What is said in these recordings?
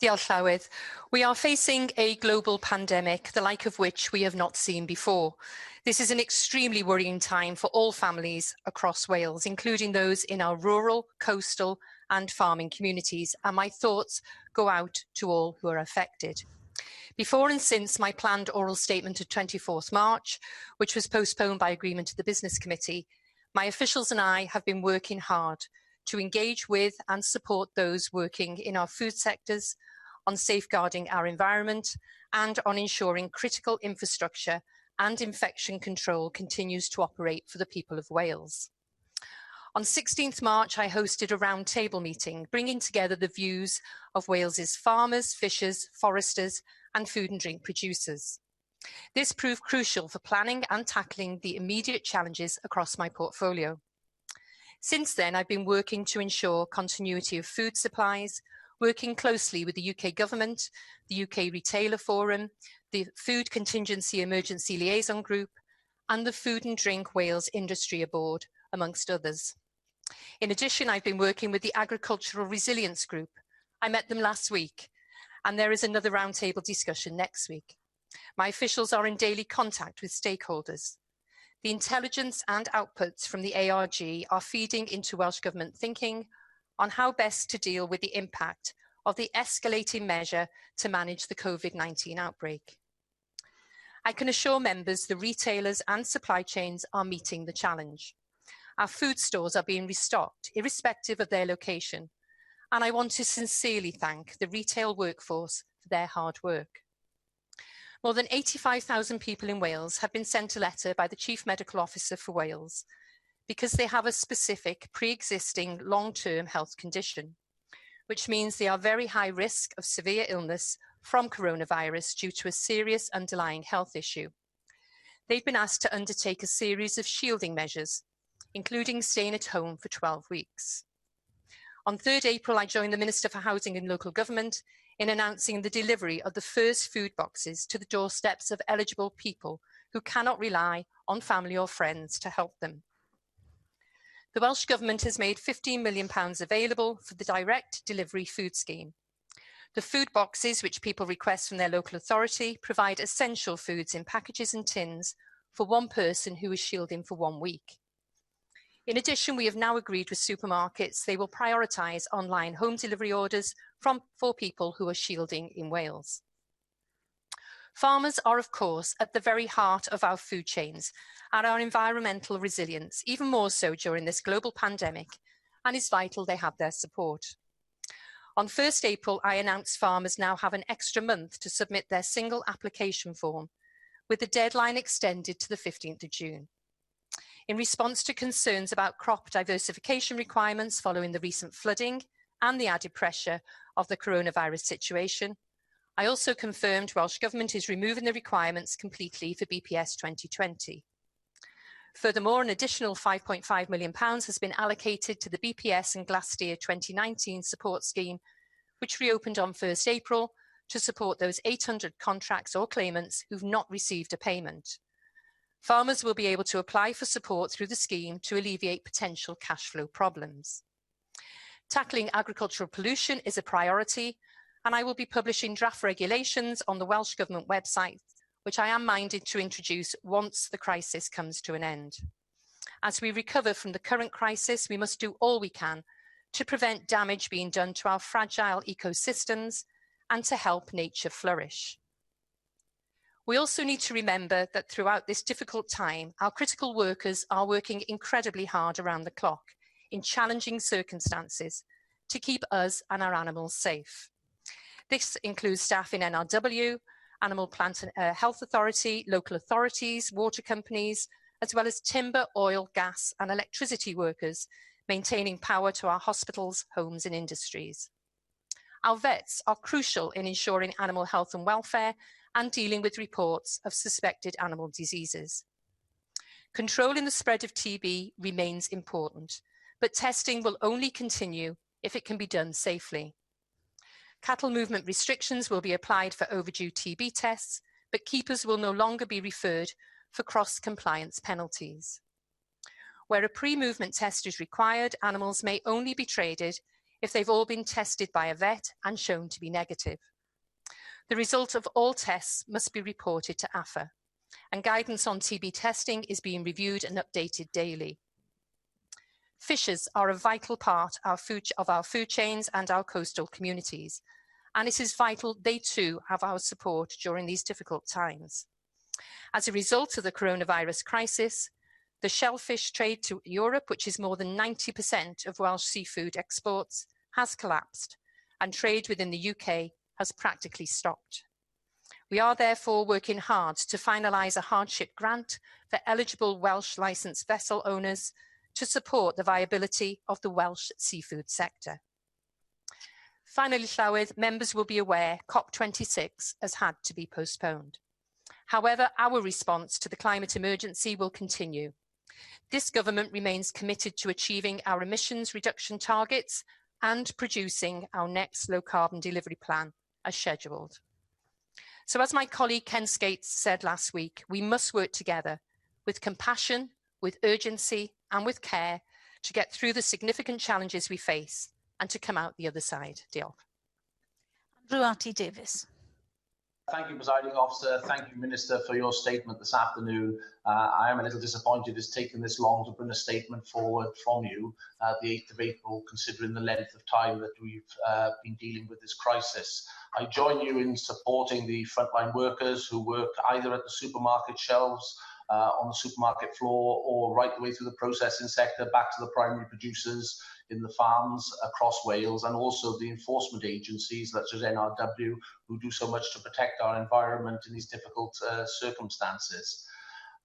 Diolch Llywyd. We are facing a global pandemic, the like of which we have not seen before. This is an extremely worrying time for all families across Wales, including those in our rural, coastal and farming communities, and my thoughts go out to all who are affected. Before and since my planned oral statement of 24th March, which was postponed by agreement of the Business Committee, my officials and I have been working hard to engage with and support those working in our food sectors, on safeguarding our environment, and on ensuring critical infrastructure and infection control continues to operate for the people of Wales. On 16th March, I hosted a roundtable meeting, bringing together the views of Wales's farmers, fishers, foresters, and food and drink producers. This proved crucial for planning and tackling the immediate challenges across my portfolio. Since then, I've been working to ensure continuity of food supplies, working closely with the UK Government, the UK Retailer Forum, the Food Contingency Emergency Liaison Group, and the Food and Drink Wales Industry Board, amongst others. In addition, I've been working with the Agricultural Resilience Group. I met them last week, and there is another roundtable discussion next week. My officials are in daily contact with stakeholders. The intelligence and outputs from the ARG are feeding into Welsh Government thinking on how best to deal with the impact of the escalating measure to manage the COVID-19 outbreak. I can assure members the retailers and supply chains are meeting the challenge. Our food stores are being restocked, irrespective of their location, and I want to sincerely thank the retail workforce for their hard work. More than 85,000 people in Wales have been sent a letter by the Chief Medical Officer for Wales because they have a specific pre-existing long-term health condition, which means they are very high risk of severe illness from coronavirus due to a serious underlying health issue. They've been asked to undertake a series of shielding measures, including staying at home for 12 weeks. On 3rd April, I joined the Minister for Housing and Local Government in announcing the delivery of the first food boxes to the doorsteps of eligible people who cannot rely on family or friends to help them. The Welsh Government has made £15 million available for the direct delivery food scheme. The food boxes, which people request from their local authority, provide essential foods in packages and tins for one person who is shielding for 1 week. In addition, we have now agreed with supermarkets they will prioritise online home delivery orders for people who are shielding in Wales. Farmers are, of course, at the very heart of our food chains and our environmental resilience, even more so during this global pandemic, and it's vital they have their support. On 1st April, I announced farmers now have an extra month to submit their single application form, with the deadline extended to the 15th of June. In response to concerns about crop diversification requirements following the recent flooding and the added pressure of the coronavirus situation, I also confirmed Welsh Government is removing the requirements completely for BPS 2020. Furthermore, an additional £5.5 million has been allocated to the BPS and Glassdeer 2019 support scheme, which reopened on 1st April to support those 800 contracts or claimants who've not received a payment. Farmers will be able to apply for support through the scheme to alleviate potential cash flow problems. Tackling agricultural pollution is a priority, and I will be publishing draft regulations on the Welsh Government website, which I am minded to introduce once the crisis comes to an end. As we recover from the current crisis, we must do all we can to prevent damage being done to our fragile ecosystems and to help nature flourish. We also need to remember that throughout this difficult time, our critical workers are working incredibly hard around the clock in challenging circumstances to keep us and our animals safe. This includes staff in NRW, Animal Plant and Health Authority, local authorities, water companies, as well as timber, oil, gas and electricity workers, maintaining power to our hospitals, homes and industries. Our vets are crucial in ensuring animal health and welfare and dealing with reports of suspected animal diseases. Controlling the spread of TB remains important, but testing will only continue if it can be done safely. Cattle movement restrictions will be applied for overdue TB tests, but keepers will no longer be referred for cross-compliance penalties. Where a pre-movement test is required, animals may only be traded if they've all been tested by a vet and shown to be negative. The result of all tests must be reported to AFA, and guidance on TB testing is being reviewed and updated daily. Fishers are a vital part of our food chains and our coastal communities, and it is vital they too have our support during these difficult times. As a result of the coronavirus crisis, the shellfish trade to Europe, which is more than 90% of Welsh seafood exports, has collapsed, and trade within the UK has practically stopped. We are therefore working hard to finalise a hardship grant for eligible Welsh licensed vessel owners to support the viability of the Welsh seafood sector. Finally, Llywydd, members will be aware COP26 has had to be postponed. However, our response to the climate emergency will continue. This government remains committed to achieving our emissions reduction targets and producing our next low carbon delivery plan as scheduled. So as my colleague Ken Skates said last week, we must work together with compassion, with urgency and with care to get through the significant challenges we face and to come out the other side. Diolch. RT Davies. Thank you, Presiding Officer. Thank you, Minister, for your statement this afternoon. I am a little disappointed it's taken this long to bring a statement forward from you, the 8th of April, considering the length of time that we've been dealing with this crisis. I join you in supporting the frontline workers who work either at the supermarket shelves, on the supermarket floor, or right the way through the processing sector back to the primary producers in the farms across Wales, and also the enforcement agencies such as NRW, who do so much to protect our environment in these difficult circumstances.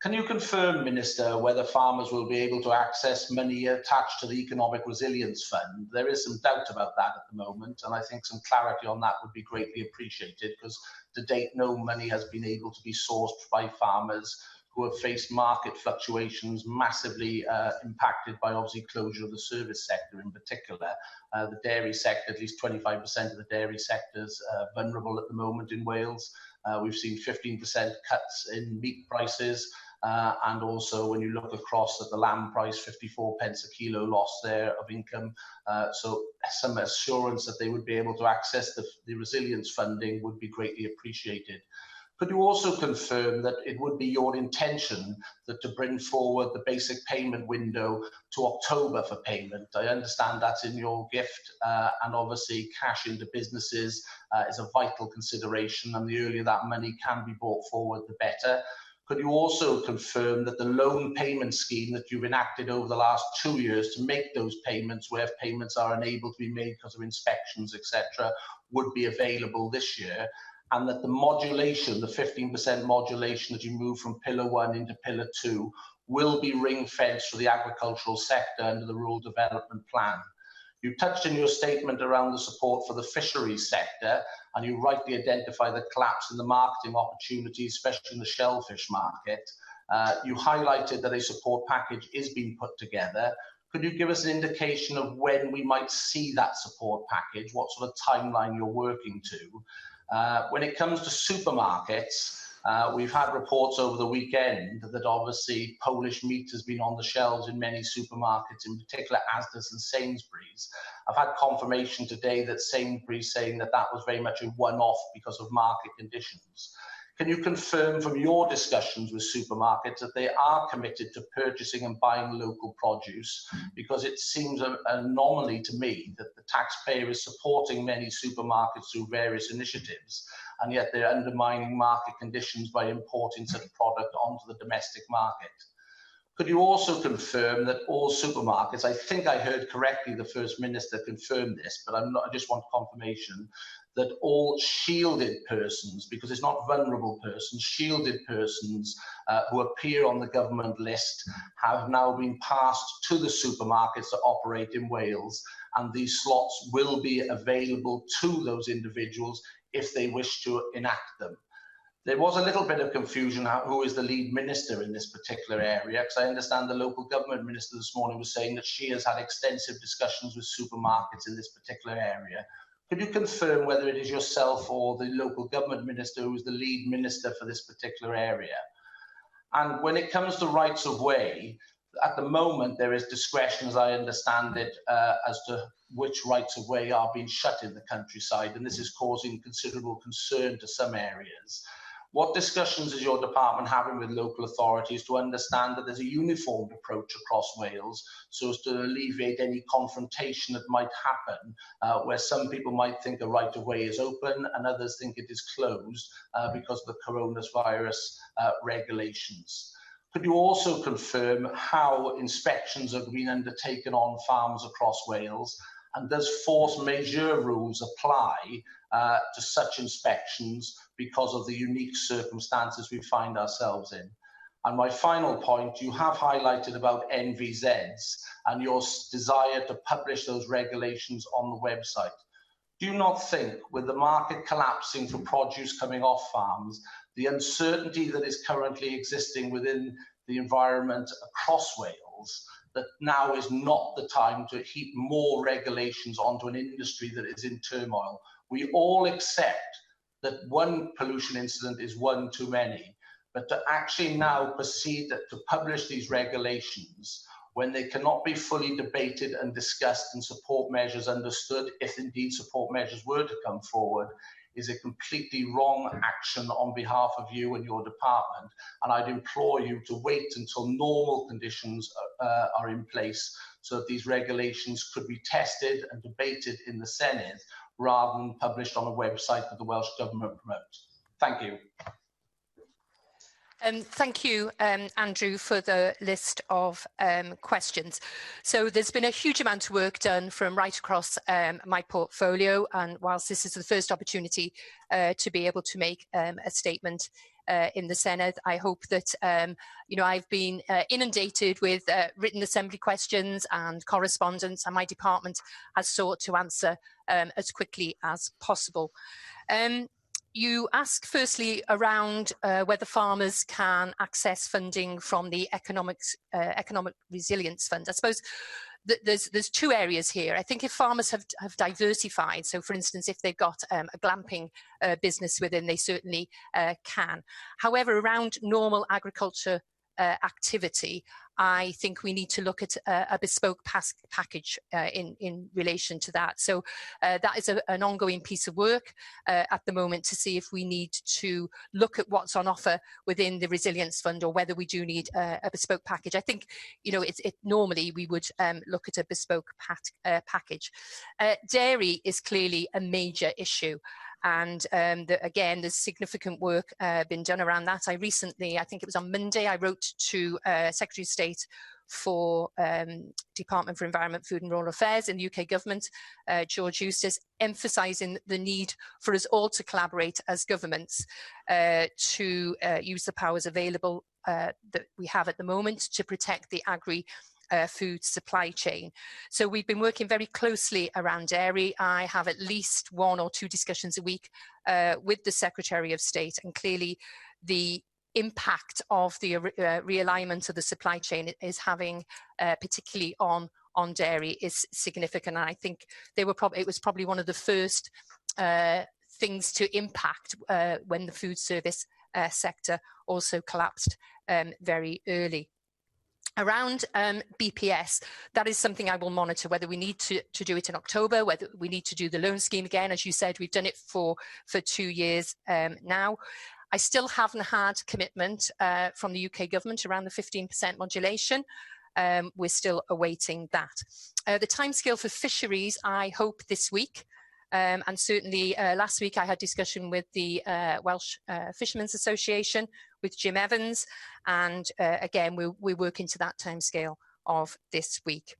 Can you confirm, Minister, whether farmers will be able to access money attached to the Economic Resilience Fund? There is some doubt about that at the moment, and I think some clarity on that would be greatly appreciated, because to date no money has been able to be sourced by farmers who have faced market fluctuations massively impacted by obviously closure of the service sector in particular. The dairy sector, at least 25% of the dairy sector is vulnerable at the moment in Wales. We've seen 15% cuts in meat prices, and also when you look across at the lamb price, 54 pence a kilo loss there of income. So some assurance that they would be able to access the resilience funding would be greatly appreciated. Could you also confirm that it would be your intention that to bring forward the basic payment window to October for payment? I understand that's in your gift, and obviously cash into businesses is a vital consideration, and the earlier that money can be brought forward, the better. Could you also confirm that the loan payment scheme that you've enacted over the last 2 years to make those payments, where payments are unable to be made because of inspections, etc., would be available this year? And that the modulation, the 15% modulation that you move from Pillar 1 into Pillar 2, will be ring-fenced for the agricultural sector under the Rural Development Plan. You touched in your statement around the support for the fisheries sector, and you rightly identify the collapse in the marketing opportunities, especially in the shellfish market. You highlighted that a support package is being put together. Could you give us an indication of when we might see that support package, what sort of timeline you're working to? When it comes to supermarkets, we've had reports over the weekend that obviously Polish meat has been on the shelves in many supermarkets, in particular Asda's and Sainsbury's. I've had confirmation today that Sainsbury's saying that that was very much a one-off because of market conditions. Can you confirm from your discussions with supermarkets that they are committed to purchasing and buying local produce? Because it seems an anomaly to me that the taxpayer is supporting many supermarkets through various initiatives, and yet they're undermining market conditions by importing such product onto the domestic market. Could you also confirm that all supermarkets, I think I heard correctly the First Minister confirmed this, but I just want confirmation, that all shielded persons, because it's not vulnerable persons, shielded persons who appear on the government list have now been passed to the supermarkets that operate in Wales, and these slots will be available to those individuals if they wish to enact them. There was a little bit of confusion who is the lead minister in this particular area, because I understand the local government minister this morning was saying that she has had extensive discussions with supermarkets in this particular area. Could you confirm whether it is yourself or the local government minister who is the lead minister for this particular area? And when it comes to rights of way, at the moment there is discretion, as I understand it, as to which rights of way are being shut in the countryside, and this is causing considerable concern to some areas. What discussions is your department having with local authorities to understand that there's a uniformed approach across Wales so as to alleviate any confrontation that might happen where some people might think a right of way is open and others think it is closed because of the coronavirus regulations? Could you also confirm how inspections have been undertaken on farms across Wales, and does force majeure rules apply to such inspections because of the unique circumstances we find ourselves in? And my final point, you have highlighted about NVZs and your desire to publish those regulations on the website. Do you not think, with the market collapsing for produce coming off farms, the uncertainty that is currently existing within the environment across Wales, that now is not the time to heap more regulations onto an industry that is in turmoil? We all accept that one pollution incident is one too many, but to actually now proceed to publish these regulations when they cannot be fully debated and discussed and support measures understood, if indeed support measures were to come forward, is a completely wrong action on behalf of you and your department. And I'd implore you to wait until normal conditions are in place so that these regulations could be tested and debated in the Senedd rather than published on a website that the Welsh Government promotes. Thank you. Thank you, Andrew, for the list of questions. So there's been a huge amount of work done from right across my portfolio, and whilst this is the first opportunity to be able to make a statement in the Senedd, I hope that I've been inundated with written assembly questions and correspondence, and my department has sought to answer as quickly as possible. You ask firstly around whether farmers can access funding from the Economic Resilience Fund. I suppose there's two areas here. I think if farmers have diversified, so for instance, if they've got a glamping business within, they certainly can. However, around normal agriculture activity, I think we need to look at a bespoke package in relation to that. So that is an ongoing piece of work at the moment to see if we need to look at what's on offer within the Resilience Fund or whether we do need a bespoke package. I think, normally we would look at a bespoke package. Dairy is clearly a major issue. And again, there's significant work been done around that. I think it was on Monday, I wrote to Secretary of State for Department for Environment, Food and Rural Affairs in the UK government, George Eustace, emphasising the need for us all to collaborate as governments to use the powers available that we have at the moment to protect the food supply chain. So we've been working very closely around dairy. I have at least 1 or 2 discussions a week with the Secretary of State, and clearly the impact of the realignment of the supply chain is having, particularly on dairy, is significant. And I think it was probably one of the first things to impact when the food service sector also collapsed very early. Around BPS, that is something I will monitor, whether we need to do it in October, whether we need to do the loan scheme again. As you said, we've done it for 2 years now. I still haven't had commitment from the UK government around the 15% modulation. We're still awaiting that. The timescale for fisheries, I hope this week. And certainly last week I had discussion with the Welsh Fishermen's Association, with Jim Evans, and again we're working to that timescale of this week.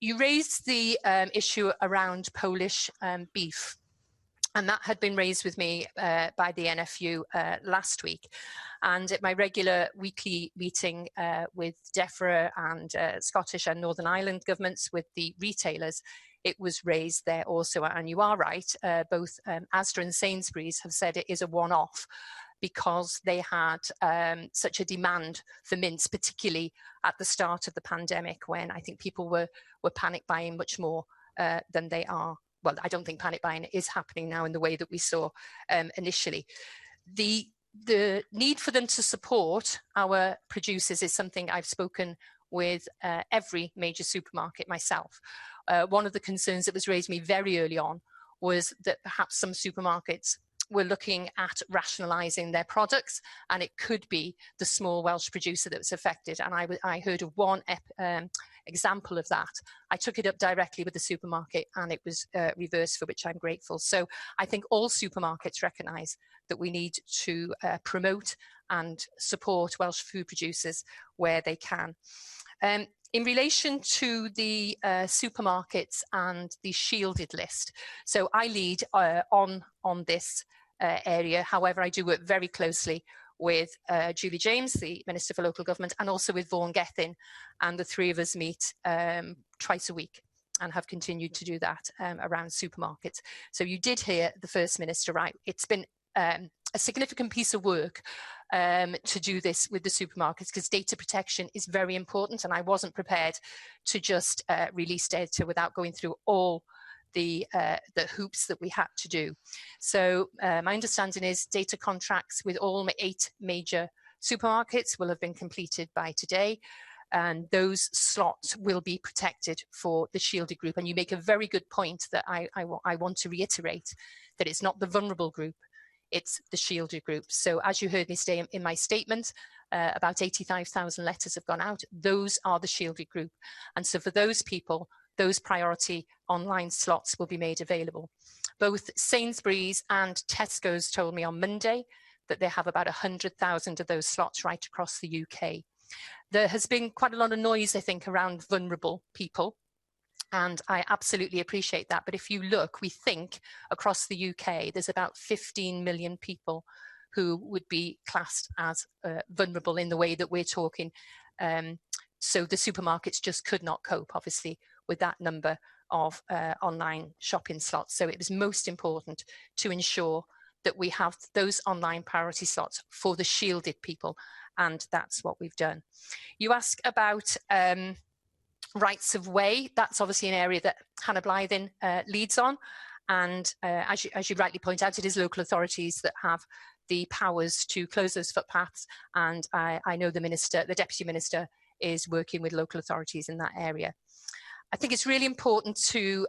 You raised the issue around Polish beef, and that had been raised with me by the NFU last week. And at my regular weekly meeting with DEFRA and Scottish and Northern Ireland governments with the retailers, it was raised there also. And you are right, both Asda and Sainsbury's have said it is a one-off because they had such a demand for mince, particularly at the start of the pandemic, when I think people were panic buying much more than they are. Well, I don't think panic buying is happening now in the way that we saw initially. The need for them to support our producers is something I've spoken with every major supermarket myself. one of the concerns that was raised to me very early on was that perhaps some supermarkets were looking at rationalising their products, and it could be the small Welsh producer that was affected. And I heard of one example of that. I took it up directly with the supermarket, and it was reversed, for which I'm grateful. So I think all supermarkets recognise that we need to promote and support Welsh food producers where they can. In relation to the supermarkets and the shielded list, so I lead on this area. However, I do work very closely with Julie James, the Minister for Local Government, and also with Vaughan Gethin, and the three of us meet twice a week and have continued to do that around supermarkets. So you did hear the First Minister right. It's been a significant piece of work to do this with the supermarkets, because data protection is very important, and I wasn't prepared to just release data without going through all the hoops that we had to do. So my understanding is data contracts with all 8 major supermarkets will have been completed by today, and those slots will be protected for the shielded group. And you make a very good point that I want to reiterate, that it's not the vulnerable group, it's the shielded group. So as you heard me say in my statement, about 85,000 letters have gone out. Those are the shielded group. And so for those people, those priority online slots will be made available. Both Sainsbury's and Tesco's told me on Monday that they have about 100,000 of those slots right across the UK. There has been quite a lot of noise, I think, around vulnerable people, and I absolutely appreciate that. But if you look, we think across the UK, there's about 15 million people who would be classed as vulnerable in the way that we're talking. So the supermarkets just could not cope, obviously, with that number of online shopping slots. So it was most important to ensure that we have those online priority slots for the shielded people, and that's what we've done. You ask about rights of way. That's obviously an area that Hannah Blythen leads on, and as you rightly point out, it is local authorities that have the powers to close those footpaths, and I know the Deputy Minister is working with local authorities in that area. I think it's really important to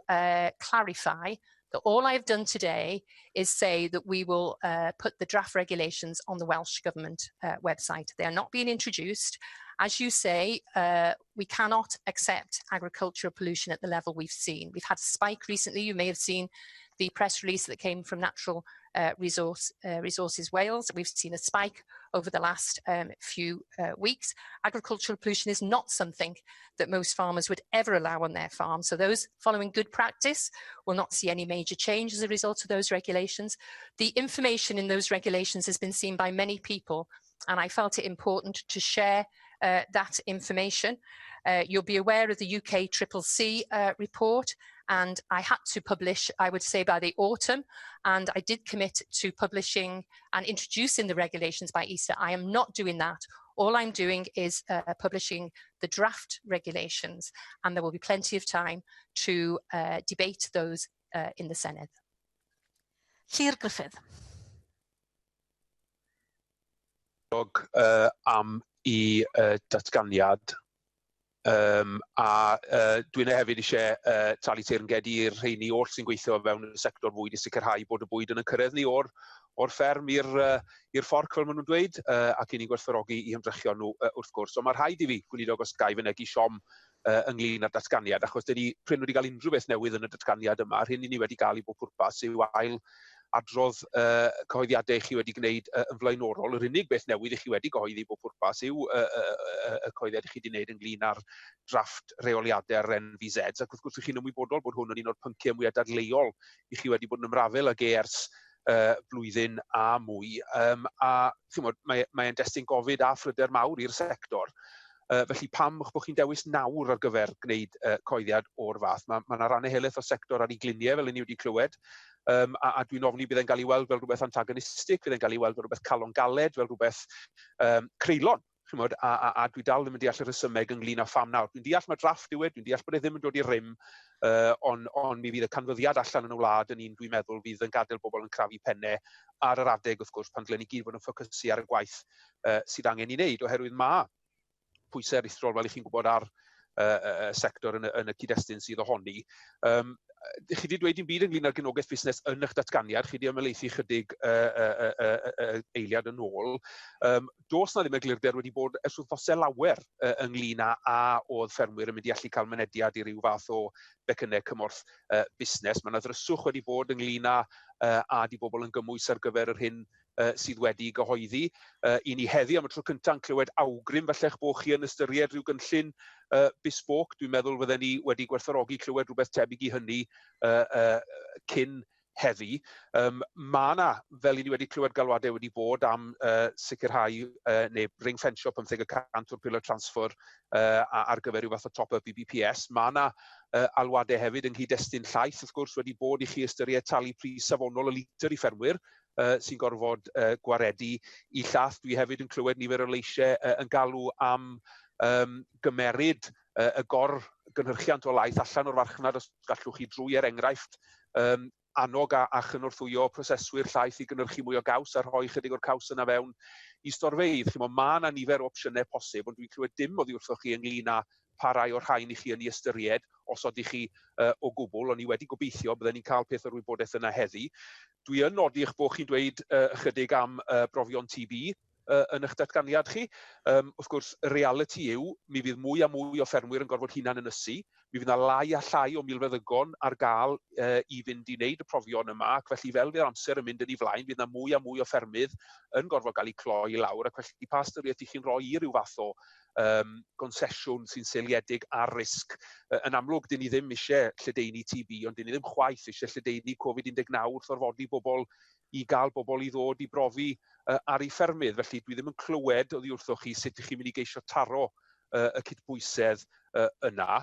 clarify that all I've done today is say that we will put the draft regulations on the Welsh Government website. They are not being introduced. As you say, we cannot accept agricultural pollution at the level we've seen. We've had a spike recently. You may have seen the press release that came from Natural Resources Wales. We've seen a spike over the last few weeks. Agricultural pollution is not something that most farmers would ever allow on their farm. So those following good practice will not see any major change as a result of those regulations. The information in those regulations has been seen by many people, and I felt it important to share that information. You'll be aware of the UKCCC report, and I had to publish, I would say, by the autumn, and I did commit to publishing and introducing the regulations by Easter. I am not doing that. All I'm doing is publishing the draft regulations, and there will be plenty of time to debate those in the Senedd. Llyr Gruffydd. Am I datganiad. Dwi'n hefyd eisiau talu teyrnged i'r rheini oll sy'n gweithio fewn y sector bwyd i sicrhau bod y bwyd yn cyrraedd ni o'r fferm i'r fforc, fel maen nhw'n dweud, ac i ni gwerthfawrogi i ymdrechion nhw wrth gwrs. So mae rhaid i fi, Gweinidog, os gai fynegu siom ynglyn â'r datganiad, achos pryn wedi cael unrhyw beth newydd yn y datganiad yma, rhywun ni wedi cael i bob pwrpas yw ail adrodd cyhoeddiadau chi wedi gwneud yn flaenorol. Yr unig beth newydd i chi wedi gyhoeddi bob pwrpas yw y cyhoeddiad chi wedi gwneud ynglyn â'r drafft reoliadau'r NVZ. Ac wrth gwrs, chi'n ymwybodol bod hwn yn un o'r pynciau mwyaf dadleuol i chi wedi bod yn ymrafel ag ers blwyddyn a mwy. A mae'n destun gofid a phryder mawr i'r sector. Felly pam bod chi'n dewis nawr ar gyfer gwneud coeddiad o'r fath? Mae rannau helaeth o'r sector ar ei gliniau, fel ni wedi clywed, a dwi'n ofni bydd e'n cael ei weld fel rhywbeth antagonistig, bydd e'n cael ei weld fel rhywbeth calon galed, fel rhywbeth creulon, a dwi dal ddim yn deall y rhesymeg ynglyn â pham nawr. Dwi'n deall mae drafft yw e, dwi'n deall bod e ddim yn dod i'r rym, ond mi fydd y canfyddiad allan yn y wlad yn un dwi'n meddwl fydd yn gadael bobl yn crafu pennau ar yr adeg, wrth gwrs, pan dylai ni gyd fod yn ffocysu ar y gwaith sydd angen i wneud, oherwydd mae pwysau aruthrol, fel i chi'n gwybod, ar sector yn y cyd-destun sydd ohoni. Chi wedi dweud dim byd ynglyn â'r genogaeth busnes yn eich datganiad, chi wedi ymelaethu chydig eiliad yn ôl. Does na ddim eglurder wedi bod ers wythnosau lawer ynglyn â oedd ffermwyr yn mynd i allu cael mynediad i ryw fath o becynnau cymorth busnes. Mae yna ddryswch wedi bod ynglyn â di bobl yn gymwys ar gyfer yr hyn sydd wedi gyhoeddi. I ni heddi am y tro cyntaf yn clywed awgrym falla'ch bod chi yn ystyried rhyw gynllun bespoc. Dwi'n meddwl fydden ni wedi gwerthfawrogi clywed rhywbeth tebyg i hynny cyn heddi. Mae yna, fel i ni wedi clywed galwadau wedi bod am sicrhau neu ring ffensio 15% o'r pilo transfer ar gyfer rhyw fath o top-up i BPS. Mae yna alwadau hefyd yng nghyd-destun llaeth, wrth gwrs, wedi bod i chi ystyried talu pris safonol y litr i ffermwyr sy'n gorfod gwaredu i llath. Dwi hefyd yn clywed nifer o leisiau yn galw am gymeryd y gynhyrchiant o laeth allan o'r farchnad os gallwch chi drwy enghraifft annog a chynorthwyo proseswyr llaeth i gynhyrchu mwy o gaws a rhoi chydig o'r caws yna fewn i storfeydd. Mae yna nifer o opsiynau posib, ond dwi'n clywed dim oddi wrthoch chi ynglyn â pa rai o'r rhain i chi yn ei ystyried, os oeddech chi o gwbl, ond ni wedi gobeithio bydden ni'n cael peth o'r wybodaeth yna heddi. Dwi yn nodi eich bod chi'n dweud ychydig am brofion TB yn eich datganiad chi. Wrth gwrs, y reality yw, mi fydd mwy a mwy o ffermwyr yn gorfod hunan ynysu. Mi fydd yna lai a llai o milfeddygon ar gael i fynd i wneud y profion yma, ac felly fel fydd amser yn mynd yn ei flaen, fydd yna mwy a mwy o ffermydd yn gorfod cael eu cloi lawr, ac felly pa ystyried i chi'n rhoi i ryw fath o gonsesiwn sy'n seiliedig ar risg. Yn amlwg, dyn ni ddim eisiau lledaenu TB, ond dyn ni ddim chwaith eisiau lledaenu Covid-19 wrth orfodi bobl i gael bobl i ddod i brofi ar ei ffermydd. Felly dwi ddim yn clywed oddi wrthoch chi sut ych chi'n mynd i geisio taro y cydbwysedd yna.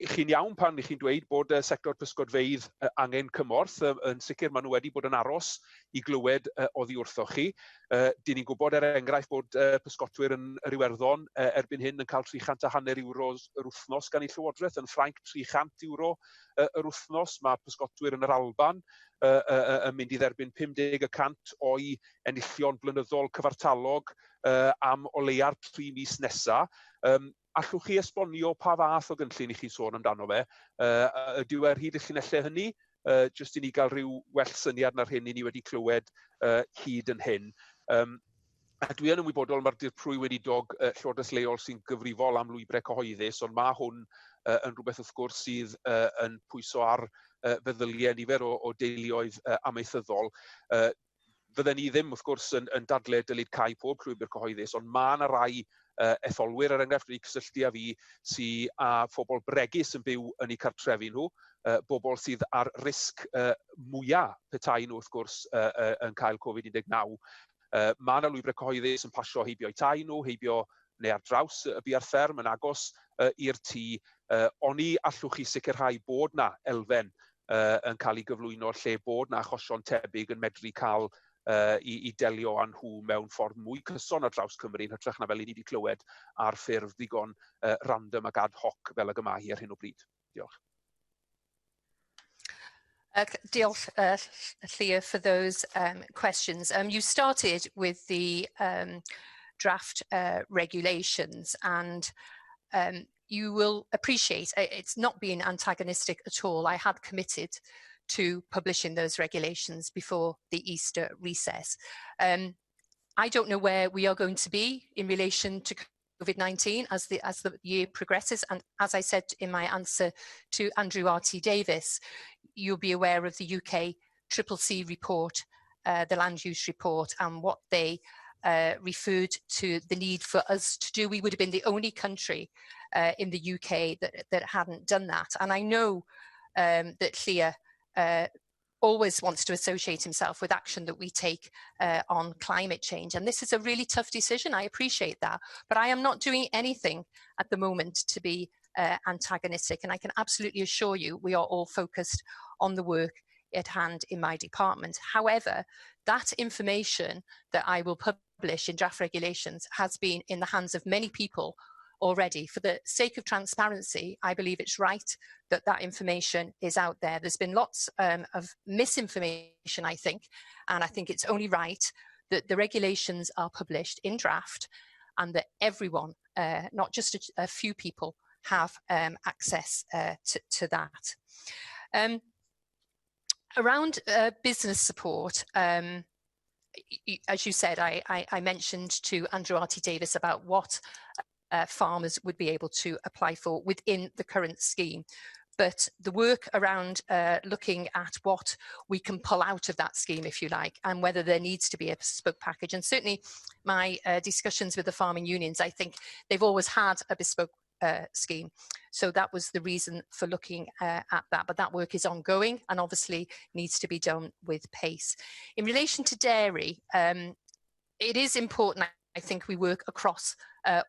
Chi'n iawn pan chi'n dweud bod y sector pysgodfeydd angen cymorth. Yn sicr maen nhw wedi bod yn aros i glywed oddi wrthoch chi. Dyn ni'n gwybod enghraifft bod pysgotwyr yn yr Iwerddon erbyn hyn yn cael €350 yr wythnos gan ei Llywodraeth, yn Ffrainc €300 yr wythnos. Mae pysgotwyr yn yr Alban yn mynd i dderbyn 50% o'i enillion blynyddol cyfartalog am o leia'r 3 mis nesaf. Allwch chi esbonio pa fath o gynllun i chi sôn amdano fe? Ydyw ar hyd y llinellau hynny? Jyst i ni gael rhyw well syniad na'r hyn i ni wedi clywed hyd yn hyn. A dwi yn ymwybodol mae'r dirprwy weinidog Llywodraeth leol sy'n gyfrifol am lwybrau cyhoeddus, ond mae hwn yn rhywbeth wrth gwrs sydd yn pwyso ar feddyliau nifer o deuluoedd amaethyddol. Fydden ni ddim, wrth gwrs, yn dadlau dylid cael pob llwybr cyhoeddus, ond mae yna rai etholwyr er enghraifft wedi cysylltu â fi sy'n a phobl bregus yn byw yn eu cartrefi nhw, bobl sydd ar risg mwyaf petai nhw, wrth gwrs, yn cael Covid-19. Mae yna lwybrau cyhoeddus yn pasio heibio eu tai nhw, heibio neu ar draws y buarth fferm yn agos i'r tŷ. Oni allwch chi sicrhau bod na elfen yn cael ei gyflwyno lle bod na achosion tebyg yn medru cael i delio â nhw mewn ffordd mwy cyson ar draws Cymru, yn hytrach na fel i ni wedi clywed ar ffurf ddigon random ac ad hoc fel y gyma hi ar hyn o bryd. Diolch. Diolch, Llyr, for those questions. You started with the draft regulations, and you will appreciate it's not being antagonistic at all. I had committed to publishing those regulations before the Easter recess. I don't know where we are going to be in relation to COVID-19 as the year progresses, and as I said in my answer to Andrew RT Davies, you'll be aware of the UK CCC report, the land use report, and what they referred to the need for us to do. We would have been the only country in the UK that hadn't done that. And I know that Llyr always wants to associate himself with action that we take on climate change. And this is a really tough decision. I appreciate that. But I am not doing anything at the moment to be antagonistic. And I can absolutely assure you we are all focused on the work at hand in my department. However, that information that I will publish in draft regulations has been in the hands of many people already. For the sake of transparency, I believe it's right that that information is out there. There's been lots of misinformation, I think, and I think it's only right that the regulations are published in draft and that everyone not just a few people have access to that. Around business support, as you said, I mentioned to Andrew RT Davies about what farmers would be able to apply for within the current scheme. But the work around looking at what we can pull out of that scheme, if you like, and whether there needs to be a bespoke package. And certainly my discussions with the farming unions, I think they've always had a bespoke scheme. So that was the reason for looking at that. But that work is ongoing and obviously needs to be done with pace. In relation to dairy, it is important, I think, we work across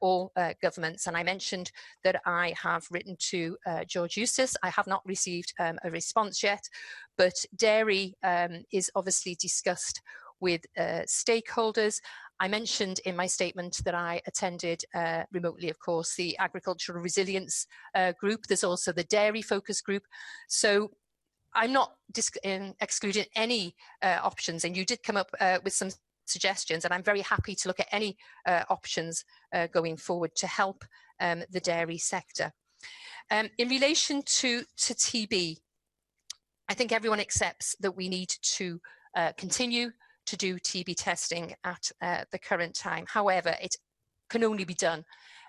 all governments. And I mentioned that I have written to George Eustace. I have not received a response yet, but dairy is obviously discussed with stakeholders. I mentioned in my statement that I attended remotely, of course, the Agricultural Resilience Group. There's also the Dairy Focus Group. So I'm not excluding any options, and you did come up with some suggestions, and I'm very happy to look at any options going forward to help the dairy sector. In relation to TB, I think everyone accepts that we need to continue to do TB testing at the current time. However, it can only be done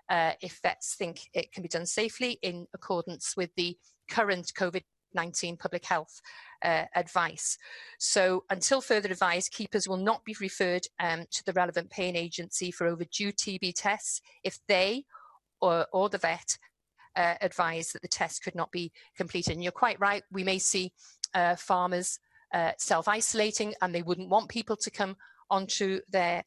if vets think it can be done safely in accordance with the current COVID-19 public health advice. So until further advice, keepers will not be referred to the relevant paying agency for overdue TB tests if they or the vet advise that the test could not be completed. And you're quite right, we may see farmers self-isolating, and they wouldn't want people to come onto their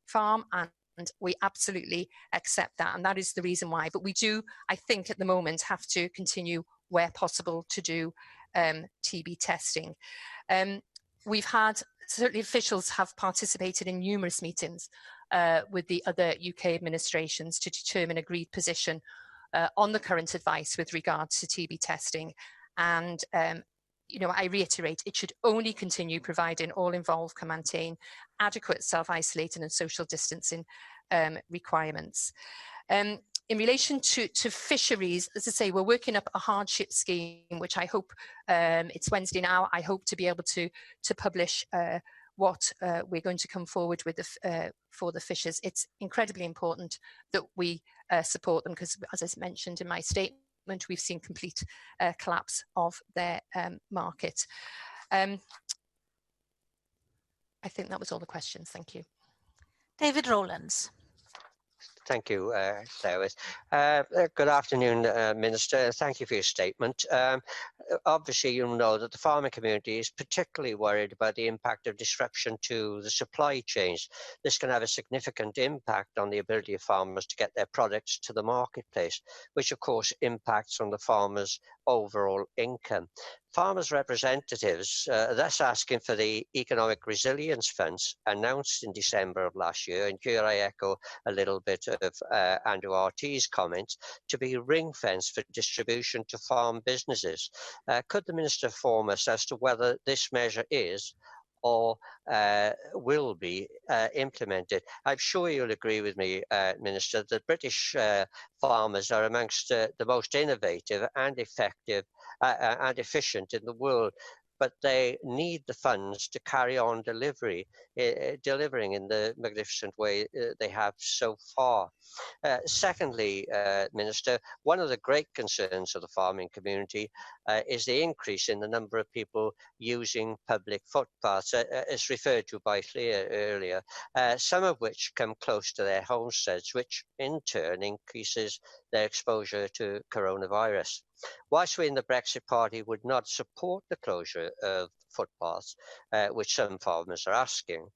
farm, and we absolutely accept that, and that is the reason why. But we do, I think, at the moment have to continue where possible to do TB testing. We've had, certainly officials have participated in numerous meetings with the other UK administrations to determine agreed position on the current advice with regards to TB testing. And you know, I reiterate, it should only continue providing all involved can maintain adequate self-isolating and social distancing requirements. In relation to fisheries, as I say, we're working up a hardship scheme, which I hope, it's Wednesday now, I hope to be able to publish what we're going to come forward with for the fishers. It's incredibly important that we support them because, as I mentioned in my statement, we've seen complete collapse of their market. I think that was all the questions. Thank you. David Rowlands. Thank you, Lewis. Good afternoon, Minister. Thank you for your statement. Obviously, you know that the farming community is particularly worried about the impact of disruption to the supply chains. This can have a significant impact on the ability of farmers to get their products to the marketplace, which of course impacts on the farmers' overall income. Farmers' representatives thus asking for the Economic Resilience Funds announced in December of last year, and here I echo a little bit of Andrew RT's comments, to be ring-fenced for distribution to farm businesses. Could the Minister inform us as to whether this measure is or will be implemented? I'm sure you'll agree with me, Minister, that British farmers are amongst the most innovative and effective and efficient in the world, but they need the funds to carry on delivering in the magnificent way they have so far. Secondly, Minister, one of the great concerns of the farming community is the increase in the number of people using public footpaths, as referred to by Llyr earlier, some of which come close to their homesteads, which in turn increases their exposure to coronavirus. Whilst we in the Brexit Party would not support the closure of footpaths, which some farmers are asking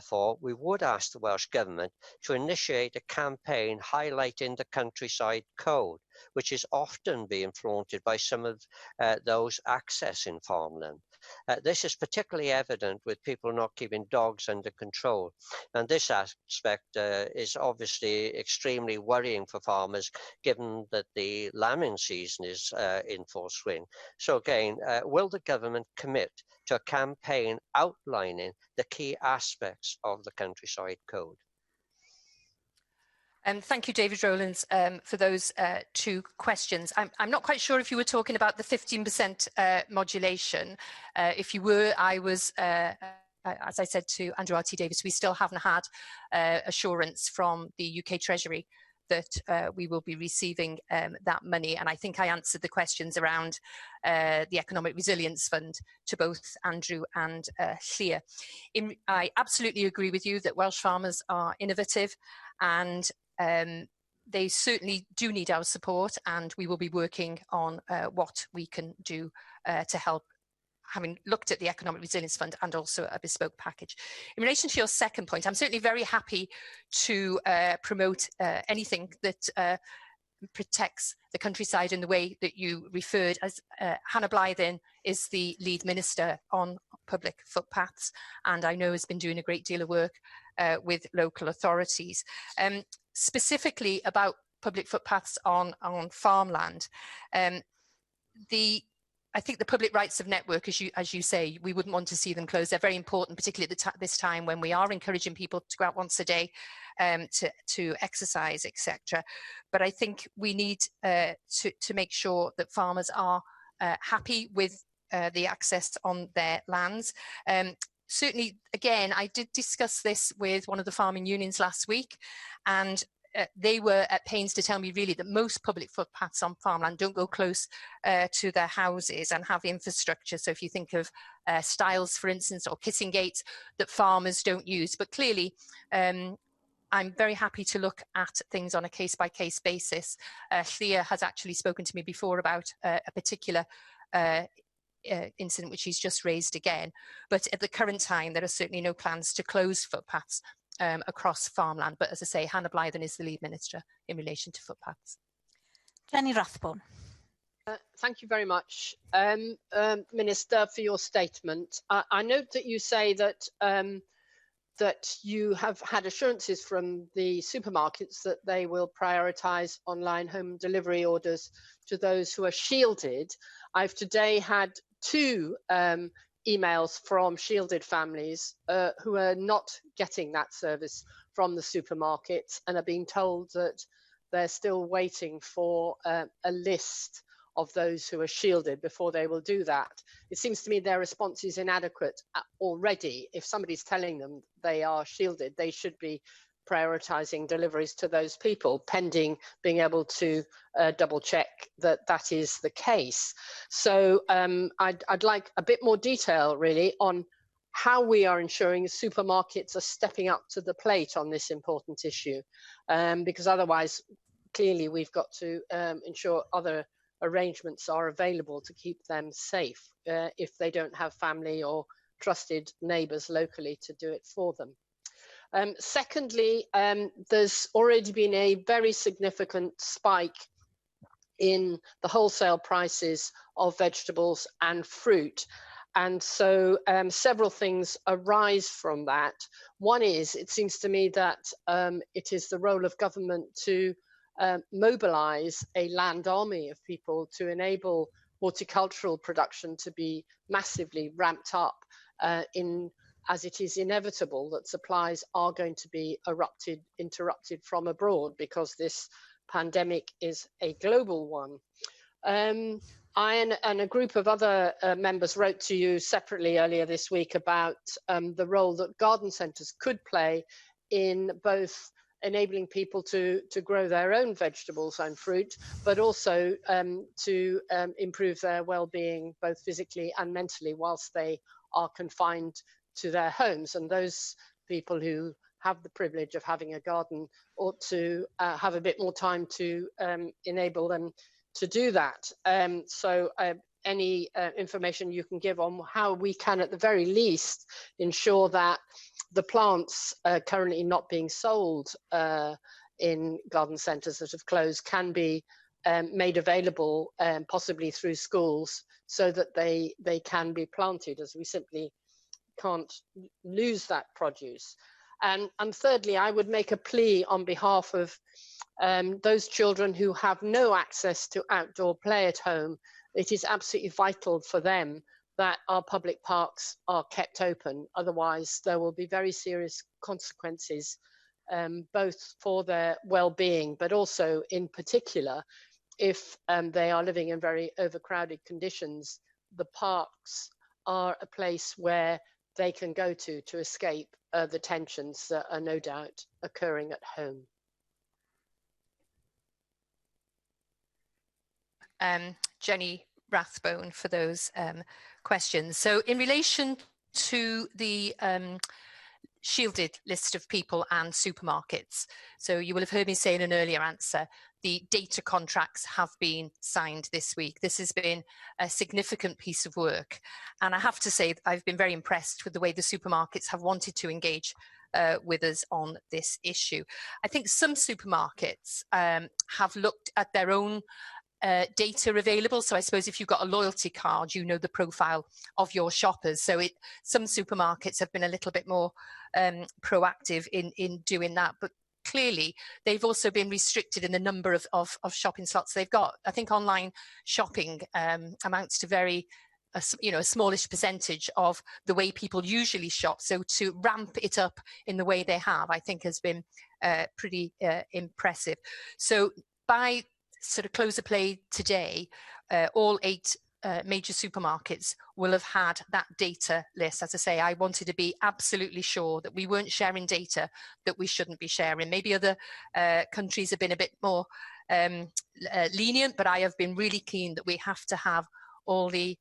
for, we would ask the Welsh Government to initiate a campaign highlighting the countryside code, which is often being flaunted by some of those accessing farmland. This is particularly evident with people not keeping dogs under control. And this aspect is obviously extremely worrying for farmers, given that the lambing season is in full swing. So again, will the government commit to a campaign outlining the key aspects of the countryside code? Thank you, David Rowlands, for those two questions. I'm not quite sure if you were talking about the 15% modulation. If you were, I was, as I said to Andrew RT Davies, we still haven't had assurance from the UK Treasury that we will be receiving that money. And I think I answered the questions around the Economic Resilience Fund to both Andrew and Llyr. I absolutely agree with you that Welsh farmers are innovative, and they certainly do need our support, and we will be working on what we can do to help, having looked at the Economic Resilience Fund and also a bespoke package. In relation to your second point, I'm certainly very happy to promote anything that protects the countryside in the way that you referred. As Hannah Blythen is the lead minister on public footpaths, and I know has been doing a great deal of work with local authorities. Specifically about public footpaths on farmland, I think the public rights of network, as you say, we wouldn't want to see them closed. They're very important, particularly at this time when we are encouraging people to go out once a day to exercise, etc. But I think we need to make sure that farmers are happy with the access on their lands. Certainly, again, I did discuss this with one of the farming unions last week, and they were at pains to tell me really that most public footpaths on farmland don't go close to their houses and have infrastructure. So if you think of stiles, for instance, or kissing gates that farmers don't use. But clearly, I'm very happy to look at things on a case-by-case basis. Llyr has actually spoken to me before about a particular incident which he's just raised again. But at the current time, there are certainly no plans to close footpaths across farmland. But as I say, Hannah Blythen is the lead minister in relation to footpaths. Jenny Rathbone. Thank you very much, Minister, for your statement. I note that you say that that you have had assurances from the supermarkets that they will prioritise online home delivery orders to those who are shielded. I've today had two emails from shielded families who are not getting that service from the supermarkets and are being told that they're still waiting for a list of those who are shielded before they will do that. It seems to me their response is inadequate already. If somebody's telling them they are shielded, they should be prioritising deliveries to those people, pending being able to double check that that is the case. So I'd like a bit more detail really on how we are ensuring supermarkets are stepping up to the plate on this important issue, because otherwise clearly we've got to ensure other arrangements are available to keep them safe if they don't have family or trusted neighbours locally to do it for them. Secondly, there's already been a very significant spike in the wholesale prices of vegetables and fruit. And so several things arise from that. One is, it seems to me that it is the role of government to mobilise a land army of people to enable horticultural production to be massively ramped up as it is inevitable that supplies are going to be interrupted from abroad because this pandemic is a global one. I and a group of other members wrote to you separately earlier this week about the role that garden centres could play in both enabling people to grow their own vegetables and fruit, but also to improve their well-being both physically and mentally whilst they are confined to their homes. And those people who have the privilege of having a garden ought to have a bit more time to enable them to do that. So any information you can give on how we can at the very least ensure that the plants currently not being sold in garden centres that have closed can be made available possibly through schools so that they can be planted, as we simply can't lose that produce. And thirdly, I would make a plea on behalf of those children who have no access to outdoor play at home. It is absolutely vital for them that our public parks are kept open. Otherwise, there will be very serious consequences both for their well-being, but also in particular, if they are living in very overcrowded conditions, the parks are a place where they can go to escape the tensions that are no doubt occurring at home. Jenny Rathbone for those questions. So in relation to the shielded list of people and supermarkets, so you will have heard me say in an earlier answer, the data contracts have been signed this week. This has been a significant piece of work. And I have to say, I've been very impressed with the way the supermarkets have wanted to engage with us on this issue. I think some supermarkets have looked at their own data available. So I suppose if you've got a loyalty card, you know the profile of your shoppers. So some supermarkets have been a little bit more proactive in doing that. But clearly, they've also been restricted in the number of shopping slots they've got. I think online shopping amounts to a smallish percentage of the way people usually shop. So to ramp it up in the way they have, I think has been pretty impressive. So by sort of close of play today, all 8 major supermarkets will have had that data list. As I say, I wanted to be absolutely sure that we weren't sharing data that we shouldn't be sharing. Maybe other countries have been a bit more lenient, but I have been really keen that we have to have all the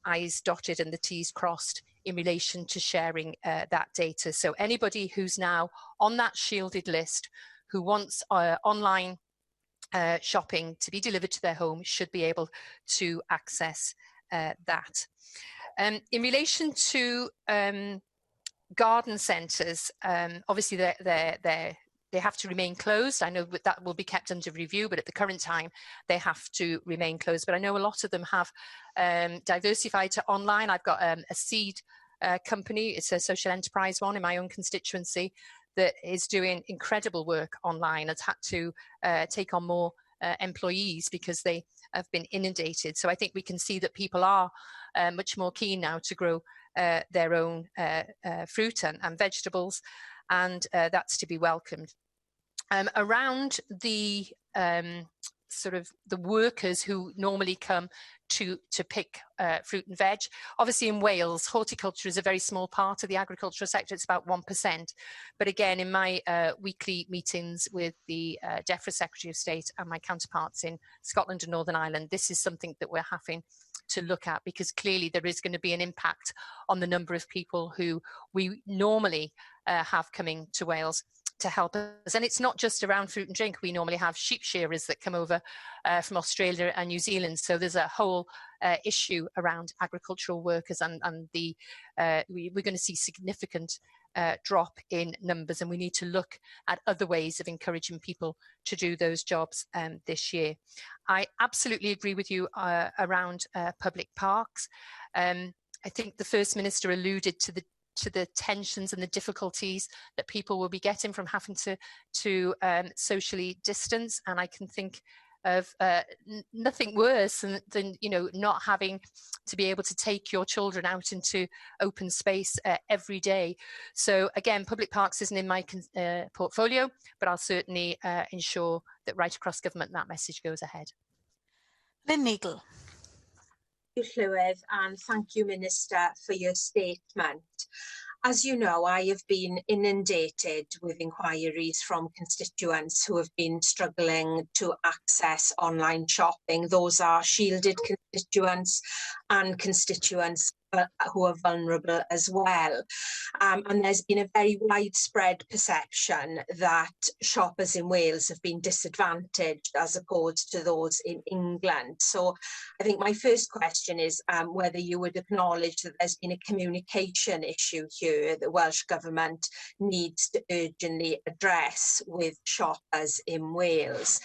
I's dotted and the T's crossed in relation to sharing that data. So anybody who's now on that shielded list who wants online shopping to be delivered to their home should be able to access that. In relation to garden centres, obviously they have to remain closed. I know that will be kept under review, but at the current time they have to remain closed. But I know a lot of them have diversified to online. I've got a seed company, it's a social enterprise one in my own constituency, that is doing incredible work online, has had to take on more employees because they have been inundated. So I think we can see that people are much more keen now to grow their own fruit and vegetables, and that's to be welcomed. Around the sort of the workers who normally come to pick fruit and veg. Obviously in Wales, horticulture is a very small part of the agricultural sector, it's about 1%. But again, in my weekly meetings with the DEFRA Secretary of State and my counterparts in Scotland and Northern Ireland, this is something that we're having to look at, because clearly there is going to be an impact on the number of people who we normally have coming to Wales to help us. And it's not just around fruit and drink. We normally have sheep shearers that come over from Australia and New Zealand. So there's a whole issue around agricultural workers, and we're going to see significant drop in numbers, and we need to look at other ways of encouraging people to do those jobs this year. I absolutely agree with you around public parks. I think the First Minister alluded to the tensions and the difficulties that people will be getting from having to socially distance, and I can think of nothing worse than not having to be able to take your children out into open space every day. So again, public parks isn't in my portfolio, but I'll certainly ensure that right across government that message goes ahead. Lynne Neagle. Thank you, Llywydd, and thank you, Minister, for your statement. As you know, I have been inundated with inquiries from constituents who have been struggling to access online shopping. Those are shielded constituents and constituents who are vulnerable as well. And there's been a very widespread perception that shoppers in Wales have been disadvantaged as opposed to those in England. So I think my first question is whether you would acknowledge that there's been a communication issue here that Welsh Government needs to urgently address with shoppers in Wales.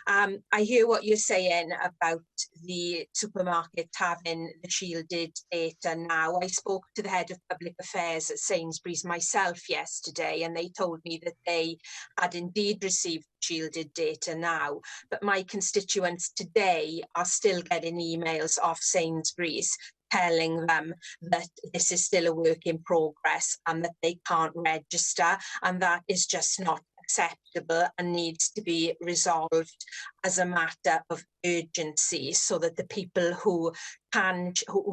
I hear what you're saying about the supermarket having the shielded data now. I spoke to the head of public affairs at Sainsbury's myself yesterday, and they told me that they had indeed received shielded data now. But my constituents today are still getting emails off Sainsbury's telling them that this is still a work in progress and that they can't register, and that is just not acceptable and needs to be resolved as a matter of urgency, so that the people who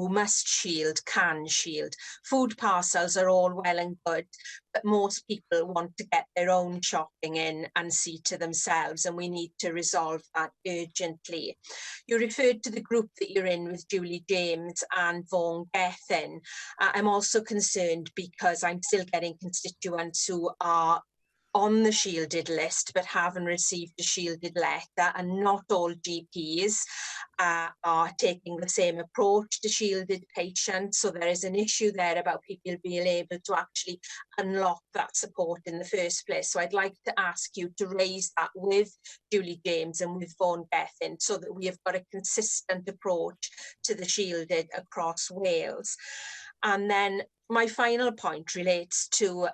must shield can shield. Food parcels are all well and good, but most people want to get their own shopping in and see to themselves, and we need to resolve that urgently. You referred to the group that you're in with Julie James and Vaughan Gethin. I'm also concerned because I'm still getting constituents who are on the shielded list but haven't received a shielded letter, and not all GPs are taking the same approach to shielded patients. So there is an issue there about people being able to actually unlock that support in the first place. So I'd like to ask you to raise that with Julie James and with Vaughan Gethin, so that we have got a consistent approach to the shielded across Wales. And then my final point relates to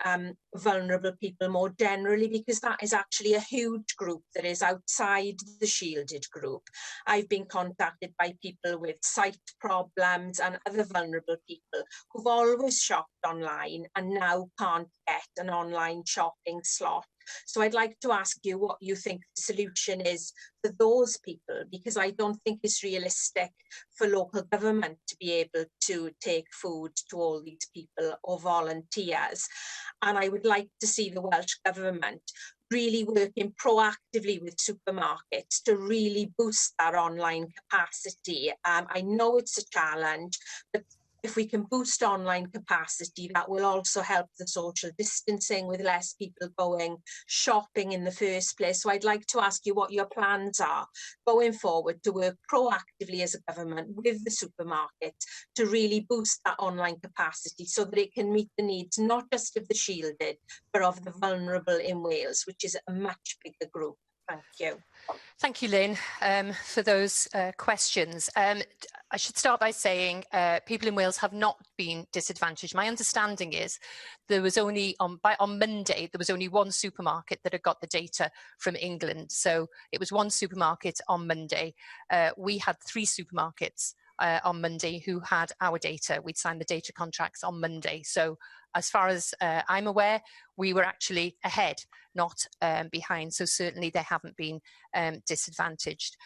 vulnerable people more generally, because that is actually a huge group that is outside the shielded group. I've been contacted by people with sight problems and other vulnerable people who've always shopped online and now can't get an online shopping slot. So I'd like to ask you what you think the solution is for those people, because I don't think it's realistic for local government to be able to take food to all these people or volunteers. And I would like to see the Welsh Government really working proactively with supermarkets to really boost that online capacity. I know it's a challenge, but if we can boost online capacity, that will also help the social distancing with less people going shopping in the first place. So I'd like to ask you what your plans are going forward to work proactively as a government with the supermarket to really boost that online capacity so that it can meet the needs not just of the shielded, but of the vulnerable in Wales, which is a much bigger group. Thank you. Thank you, Lynn, for those questions. I should start by saying people in Wales have not been disadvantaged. My understanding is there was only, on Monday, there was only one supermarket that had got the data from England. So it was one supermarket on Monday. We had 3 supermarkets on Monday who had our data. We'd signed the data contracts on Monday. So as far as I'm aware, we were actually ahead, not behind. So certainly they haven't been disadvantaged.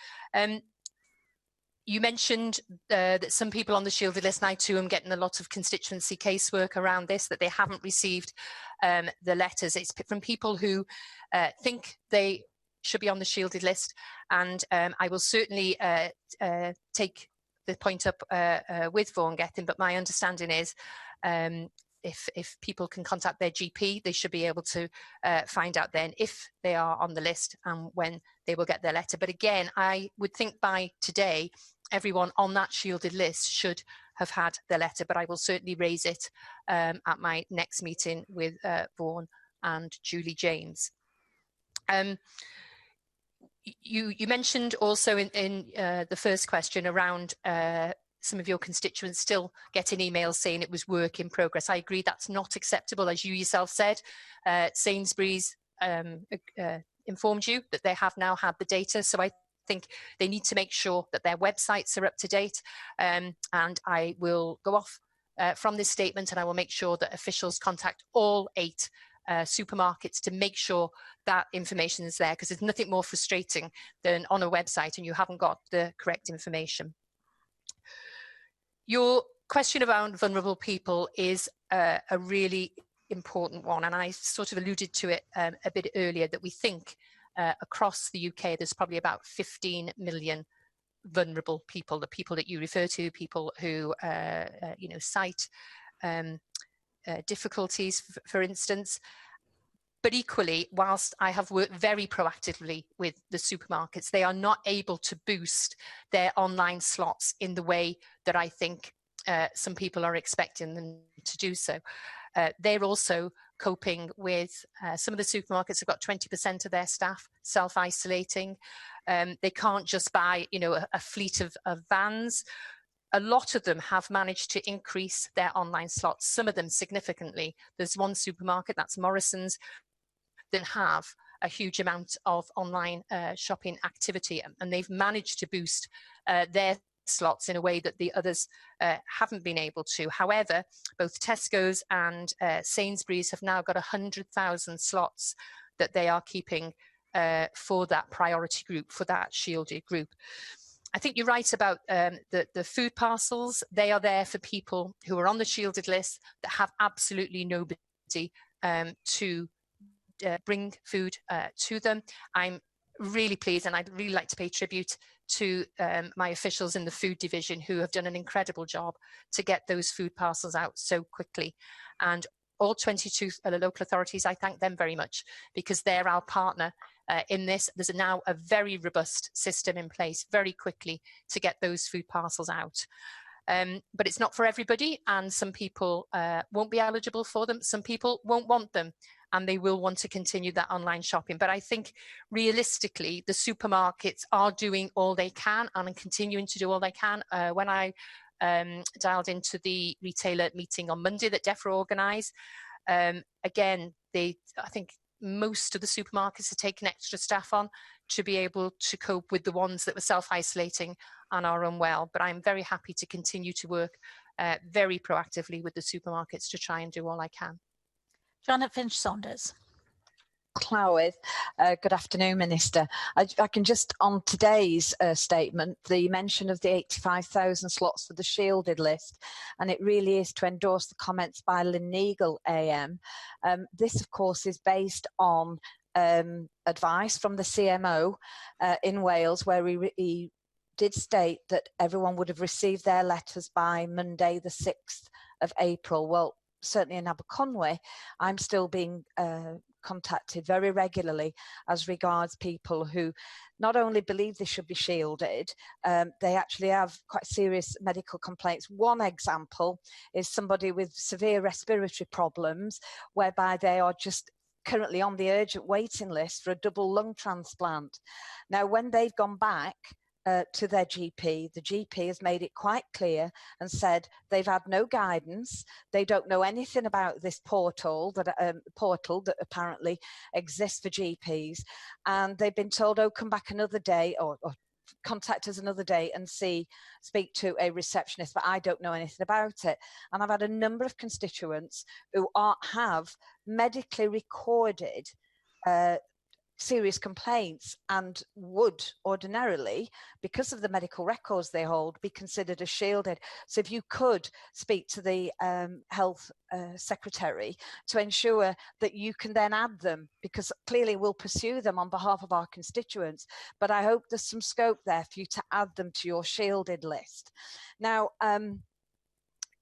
You mentioned that some people on the shielded list, and I too am getting a lot of constituency casework around this, that they haven't received the letters. It's from people who think they should be on the shielded list, and I will certainly take the point up with Vaughan Gethin, but my understanding is if people can contact their GP, they should be able to find out then if they are on the list and when they will get their letter. But again, I would think by today, everyone on that shielded list should have had their letter, but I will certainly raise it at my next meeting with Vaughan and Julie James. You mentioned also in the first question around some of your constituents still getting emails saying it was work in progress. I agree that's not acceptable, as you yourself said. Sainsbury's informed you that they have now had the data, so I think they need to make sure that their websites are up to date, and I will go off from this statement and I will make sure that officials contact all 8 supermarkets to make sure that information is there, because there's nothing more frustrating than on a website and you haven't got the correct information. Your question around vulnerable people is a really important one, and I sort of alluded to it a bit earlier, that we think across the UK there's probably about 15 million vulnerable people, the people that you refer to, people who sight difficulties, for instance. But equally, whilst I have worked very proactively with the supermarkets, they are not able to boost their online slots in the way that I think some people are expecting them to do so. They're also coping with, some of the supermarkets have got 20% of their staff self-isolating. They can't just buy, a fleet of vans. A lot of them have managed to increase their online slots, some of them significantly. There's one supermarket, that's Morrison's, that have a huge amount of online shopping activity, and they've managed to boost their slots in a way that the others haven't been able to. However, both Tesco's and Sainsbury's have now got 100,000 slots that they are keeping for that priority group, for that shielded group. I think you're right about the food parcels. They are there for people who are on the shielded list that have absolutely nobody to bring food to them. I'm really pleased, and I'd really like to pay tribute to my officials in the food division who have done an incredible job to get those food parcels out so quickly. And all 22 local authorities, I thank them very much, because they're our partner in this. There's now a very robust system in place very quickly to get those food parcels out. But it's not for everybody, and some people won't be eligible for them. Some people won't want them, and they will want to continue that online shopping. But I think realistically, the supermarkets are doing all they can and continuing to do all they can. When I dialed into the retailer meeting on Monday that DEFRA organised, again, I think most of the supermarkets have taken extra staff on to be able to cope with the ones that were self-isolating and are unwell. But I'm very happy to continue to work very proactively with the supermarkets to try and do all I can. Janet Finch-Saunders. Clywyd. Good afternoon, Minister. I can just, on today's statement, the mention of the 85,000 slots for the shielded list, and it really is to endorse the comments by Lynne Neagle AM. This, of course, is based on advice from the CMO in Wales, where he did state that everyone would have received their letters by Monday, the 6th of April. Well, certainly in Aberconwy, I'm still being contacted very regularly as regards people who not only believe they should be shielded, they actually have quite serious medical complaints. One example is somebody with severe respiratory problems, whereby they are just currently on the urgent waiting list for a double lung transplant. Now, when they've gone back to their GP, the GP has made it quite clear and said they've had no guidance, they don't know anything about this portal that apparently exists for GPs, and they've been told, oh, come back another day, or contact us another day and speak to a receptionist, but I don't know anything about it. And I've had a number of constituents who have medically recorded serious complaints and would ordinarily, because of the medical records they hold, be considered as shielded. So if you could speak to the health secretary to ensure that you can then add them, because clearly we'll pursue them on behalf of our constituents, but I hope there's some scope there for you to add them to your shielded list. Now,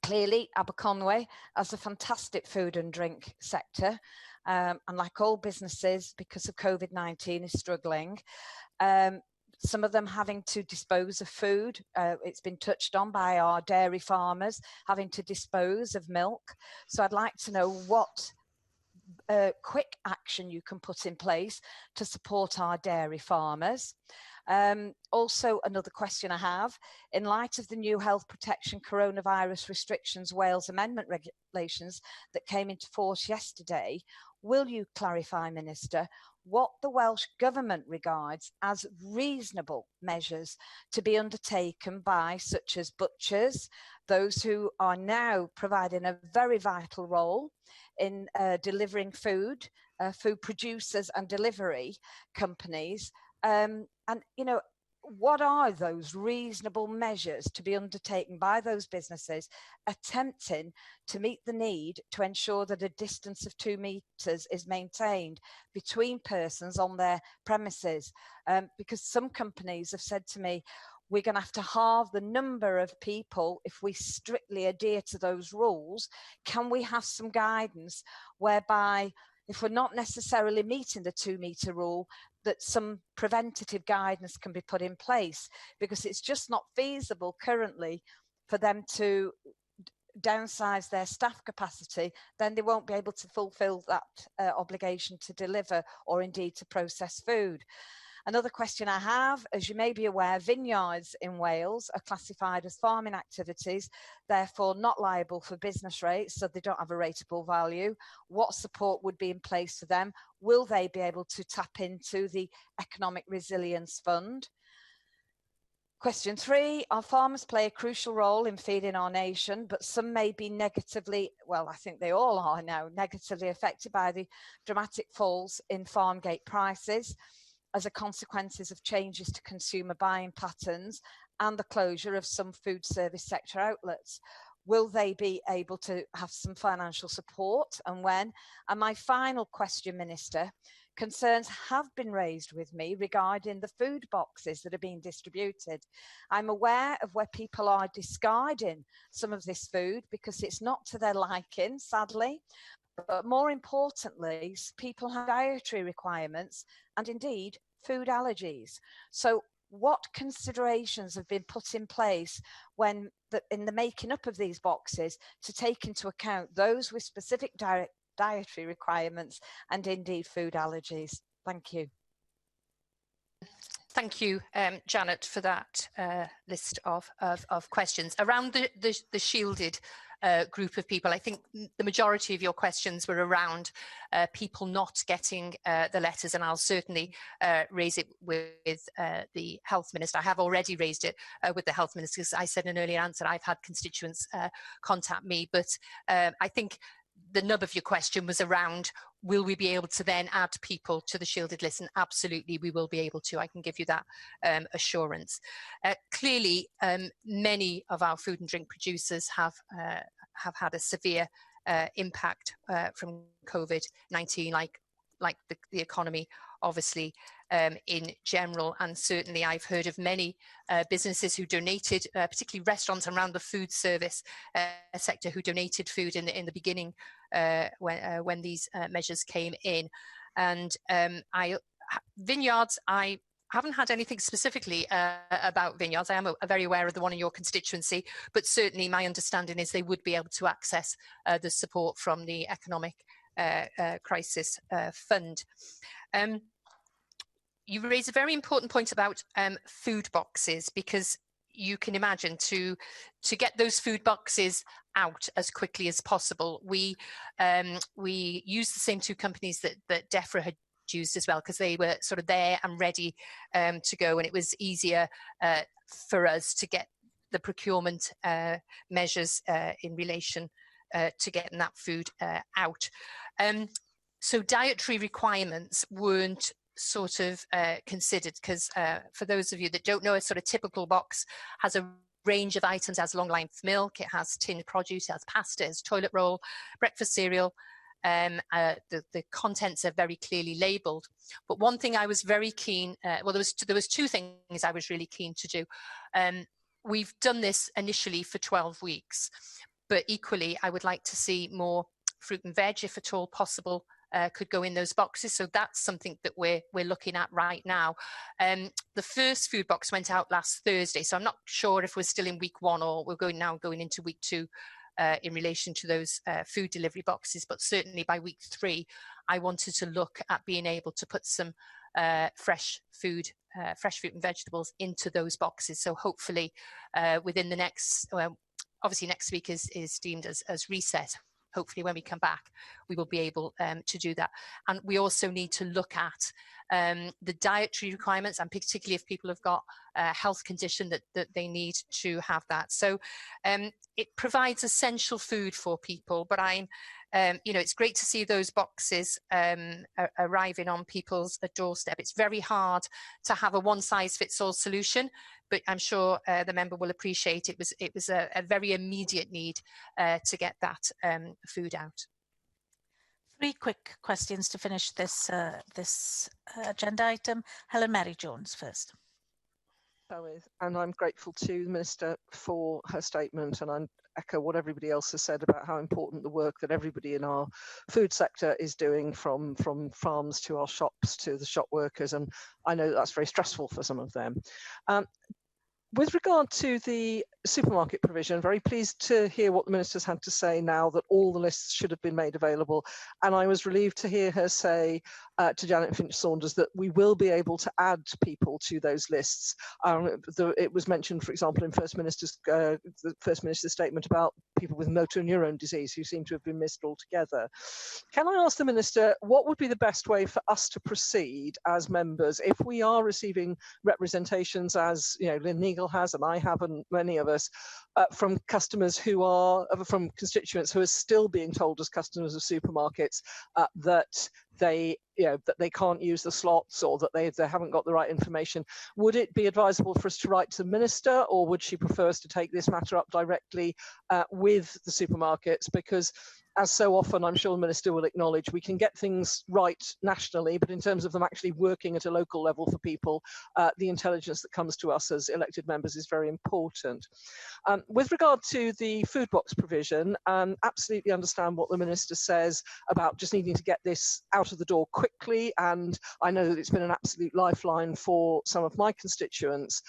clearly Aberconwy has a fantastic food and drink sector, and like all businesses, because of COVID-19, is struggling. Some of them having to dispose of food. It's been touched on by our dairy farmers, having to dispose of milk. So I'd like to know what quick action you can put in place to support our dairy farmers. Also, another question I have, in light of the new health protection coronavirus restrictions Wales amendment regulations that came into force yesterday, will you clarify, Minister, what the Welsh Government regards as reasonable measures to be undertaken by such as butchers, those who are now providing a very vital role in delivering food, food producers and delivery companies, and, you know, what are those reasonable measures to be undertaken by those businesses attempting to meet the need to ensure that a distance of 2 metres is maintained between persons on their premises? Because some companies have said to me, we're going to have to halve the number of people if we strictly adhere to those rules. Can we have some guidance whereby, if we're not necessarily meeting the 2 metre rule, that some preventative guidance can be put in place? Because it's just not feasible currently for them to downsize their staff capacity. Then they won't be able to fulfil that obligation to deliver or indeed to process food. Another question I have, as you may be aware, vineyards in Wales are classified as farming activities, therefore not liable for business rates, so they don't have a rateable value. What support would be in place for them? Will they be able to tap into the Economic Resilience Fund? Question 3, our farmers play a crucial role in feeding our nation, but some may be negatively, well, I think they all are now, negatively affected by the dramatic falls in farm gate prices as a consequences of changes to consumer buying patterns and the closure of some food service sector outlets. Will they be able to have some financial support, and when? And my final question, Minister, concerns have been raised with me regarding the food boxes that are being distributed. I'm aware of where people are discarding some of this food because it's not to their liking, sadly, but more importantly, people have dietary requirements and indeed food allergies. So what considerations have been put in place when in the making up of these boxes to take into account those with specific dietary requirements and indeed food allergies? Thank you. Thank you, Janet, for that list of questions. Around the shielded group of people, I think the majority of your questions were around people not getting the letters, and I'll certainly raise it with the Health Minister. I have already raised it with the Health Minister, because I said in an earlier answer I've had constituents contact me, but I think the nub of your question was around, will we be able to then add people to the shielded list? And absolutely we will be able to. I can give you that assurance. Clearly, many of our food and drink producers have had a severe impact from COVID-19, like the economy, obviously, in general. And certainly I've heard of many businesses who donated, particularly restaurants around the food service sector, who donated food in the beginning when these measures came in. And vineyards, I haven't had anything specifically about vineyards. I am very aware of the one in your constituency, but certainly my understanding is they would be able to access the support from the Economic Crisis Fund. You raise a very important point about food boxes, because you can imagine to get those food boxes out as quickly as possible. We used the same two companies that DEFRA had used as well, because they were sort of there and ready to go, and it was easier for us to get the procurement measures in relation to getting that food out. So dietary requirements weren't sort of considered, because for those of you that don't know, a sort of typical box has a range of items. It has long length milk, it has tinned produce, it has pasta, it has toilet roll, breakfast cereal. The contents are very clearly labelled. But one thing I was very keen, well, there was two things I was really keen to do. We've done this initially for 12 weeks, but equally I would like to see more fruit and veg, if at all possible, could go in those boxes. So that's something that we're looking at right now. The first food box went out last Thursday, so I'm not sure if we're still in week 1 or we're going into week 2 in relation to those food delivery boxes. But certainly by week 3, I wanted to look at being able to put some fresh fruit and vegetables into those boxes. So hopefully within the next, obviously next week is deemed as recess. Hopefully when we come back, we will be able to do that. And we also need to look at the dietary requirements, and particularly if people have got a health condition that they need to have that. So it provides essential food for people, but it's great to see those boxes arriving on people's doorstep. It's very hard to have a one-size-fits-all solution, but I'm sure the member will appreciate it was a very immediate need to get that food out. 3 quick questions to finish this agenda item. Helen Mary Jones first. And I'm grateful to the Minister for her statement, and I echo what everybody else has said about how important the work that everybody in our food sector is doing, from farms to our shops to the shop workers, and I know that's very stressful for some of them. With regard to the supermarket provision. Very pleased to hear what the Minister's had to say now that all the lists should have been made available. And I was relieved to hear her say to Janet Finch-Saunders that we will be able to add people to those lists. It was mentioned, for example, in the First Minister's statement about people with motor neurone disease who seem to have been missed altogether. Can I ask the Minister, what would be the best way for us to proceed as members if we are receiving representations, as Lynne Neagle has and I have and many of us, from customers who are, from constituents who are still being told as customers of supermarkets that they can't use the slots or that they haven't got the right information? Would it be advisable for us to write to the Minister, or would she prefer us to take this matter up directly with the supermarkets? Because as so often, I'm sure the Minister will acknowledge, we can get things right nationally, but in terms of them actually working at a local level for people, the intelligence that comes to us as elected members is very important. With regard to the food box provision, absolutely understand what the Minister says about just needing to get this out of the door quickly, and I know that it's been an absolute lifeline for some of my constituents.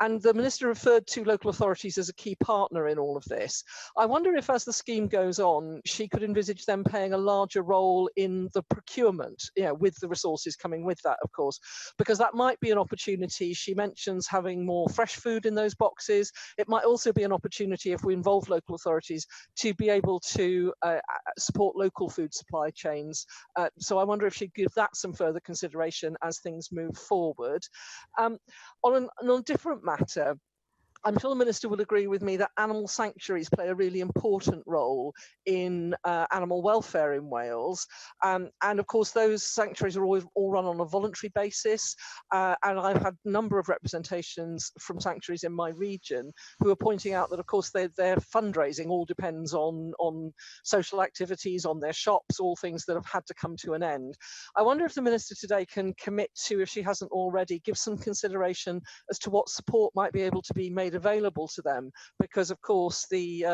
And the Minister referred to local authorities as a key partner in all of this. I wonder if, as the scheme goes on, she could envisage them playing a larger role in the procurement, with the resources coming with that, of course, because that might be an opportunity. She mentions having more fresh food in those boxes. It might also be an opportunity, if we involve local authorities, to be able to support local food supply chains. So I wonder if she'd give that some further consideration as things move forward. On a different matter, I'm sure the Minister will agree with me that animal sanctuaries play a really important role in animal welfare in Wales. And of course, those sanctuaries are always all run on a voluntary basis. And I've had a number of representations from sanctuaries in my region who are pointing out that, of course, their fundraising all depends on social activities, on their shops, all things that have had to come to an end. I wonder if the Minister today can commit to, if she hasn't already, give some consideration as to what support might be able to be made available to them, because of course the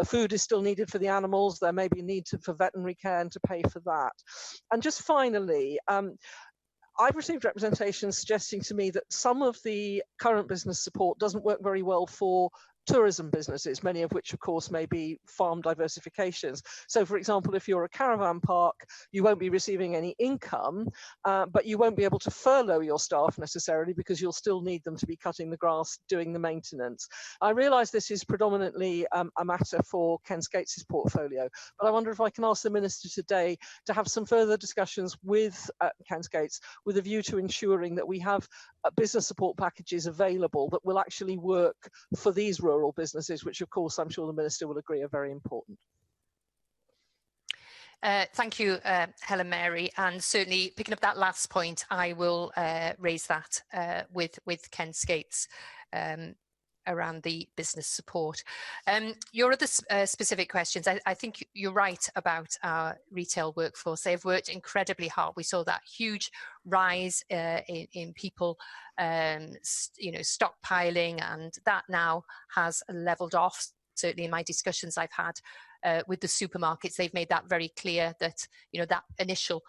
food is still needed for the animals. There may be a need for veterinary care and to pay for that. And just finally, I've received representations suggesting to me that some of the current business support doesn't work very well for tourism businesses, many of which of course may be farm diversifications. So for example, if you're a caravan park, you won't be receiving any income, but you won't be able to furlough your staff necessarily, because you'll still need them to be cutting the grass, doing the maintenance. I realise this is predominantly a matter for Ken Skates' portfolio, but I wonder if I can ask the Minister today to have some further discussions with Ken Skates with a view to ensuring that we have business support packages available that will actually work for these rural businesses, which of course I'm sure the Minister will agree are very important. Thank you, Helen Mary, and certainly picking up that last point, I will raise that with Ken Skates around the business support. Your other specific questions, I think you're right about our retail workforce. They've worked incredibly hard. We saw that huge rise in people, stockpiling, and that now has leveled off. Certainly in my discussions I've had with the supermarkets, they've made that very clear that, that initial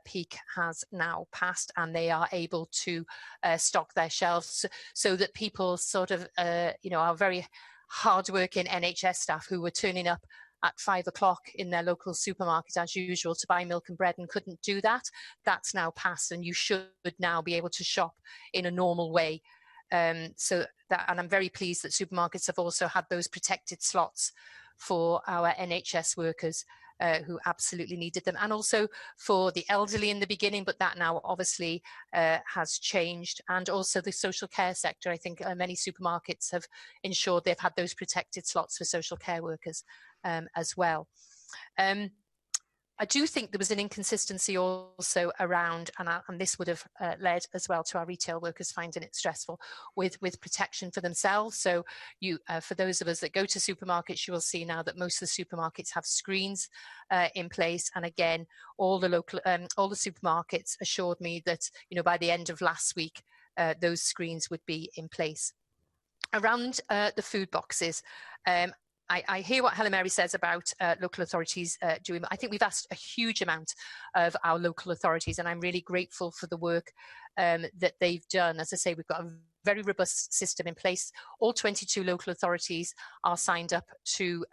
peak has now passed, and they are able to stock their shelves so that people sort of, our very hardworking NHS staff who were turning up at 5 o'clock in their local supermarket as usual to buy milk and bread and couldn't do that. That's now passed, and you should now be able to shop in a normal way. And I'm very pleased that supermarkets have also had those protected slots for our NHS workers who absolutely needed them, and also for the elderly in the beginning, but that now obviously has changed. And also the social care sector, I think many supermarkets have ensured they've had those protected slots for social care workers as well. I do think there was an inconsistency also around, and this would have led as well to our retail workers finding it stressful, with protection for themselves. So for those of us that go to supermarkets, you will see now that most of the supermarkets have screens in place. And again, all the supermarkets assured me that, by the end of last week, those screens would be in place. Around the food boxes, I hear what Helen Mary says about local authorities doing. I think we've asked a huge amount of our local authorities, and I'm really grateful for the work that they've done. As I say, we've got a very robust system in place. All 22 local authorities are signed up to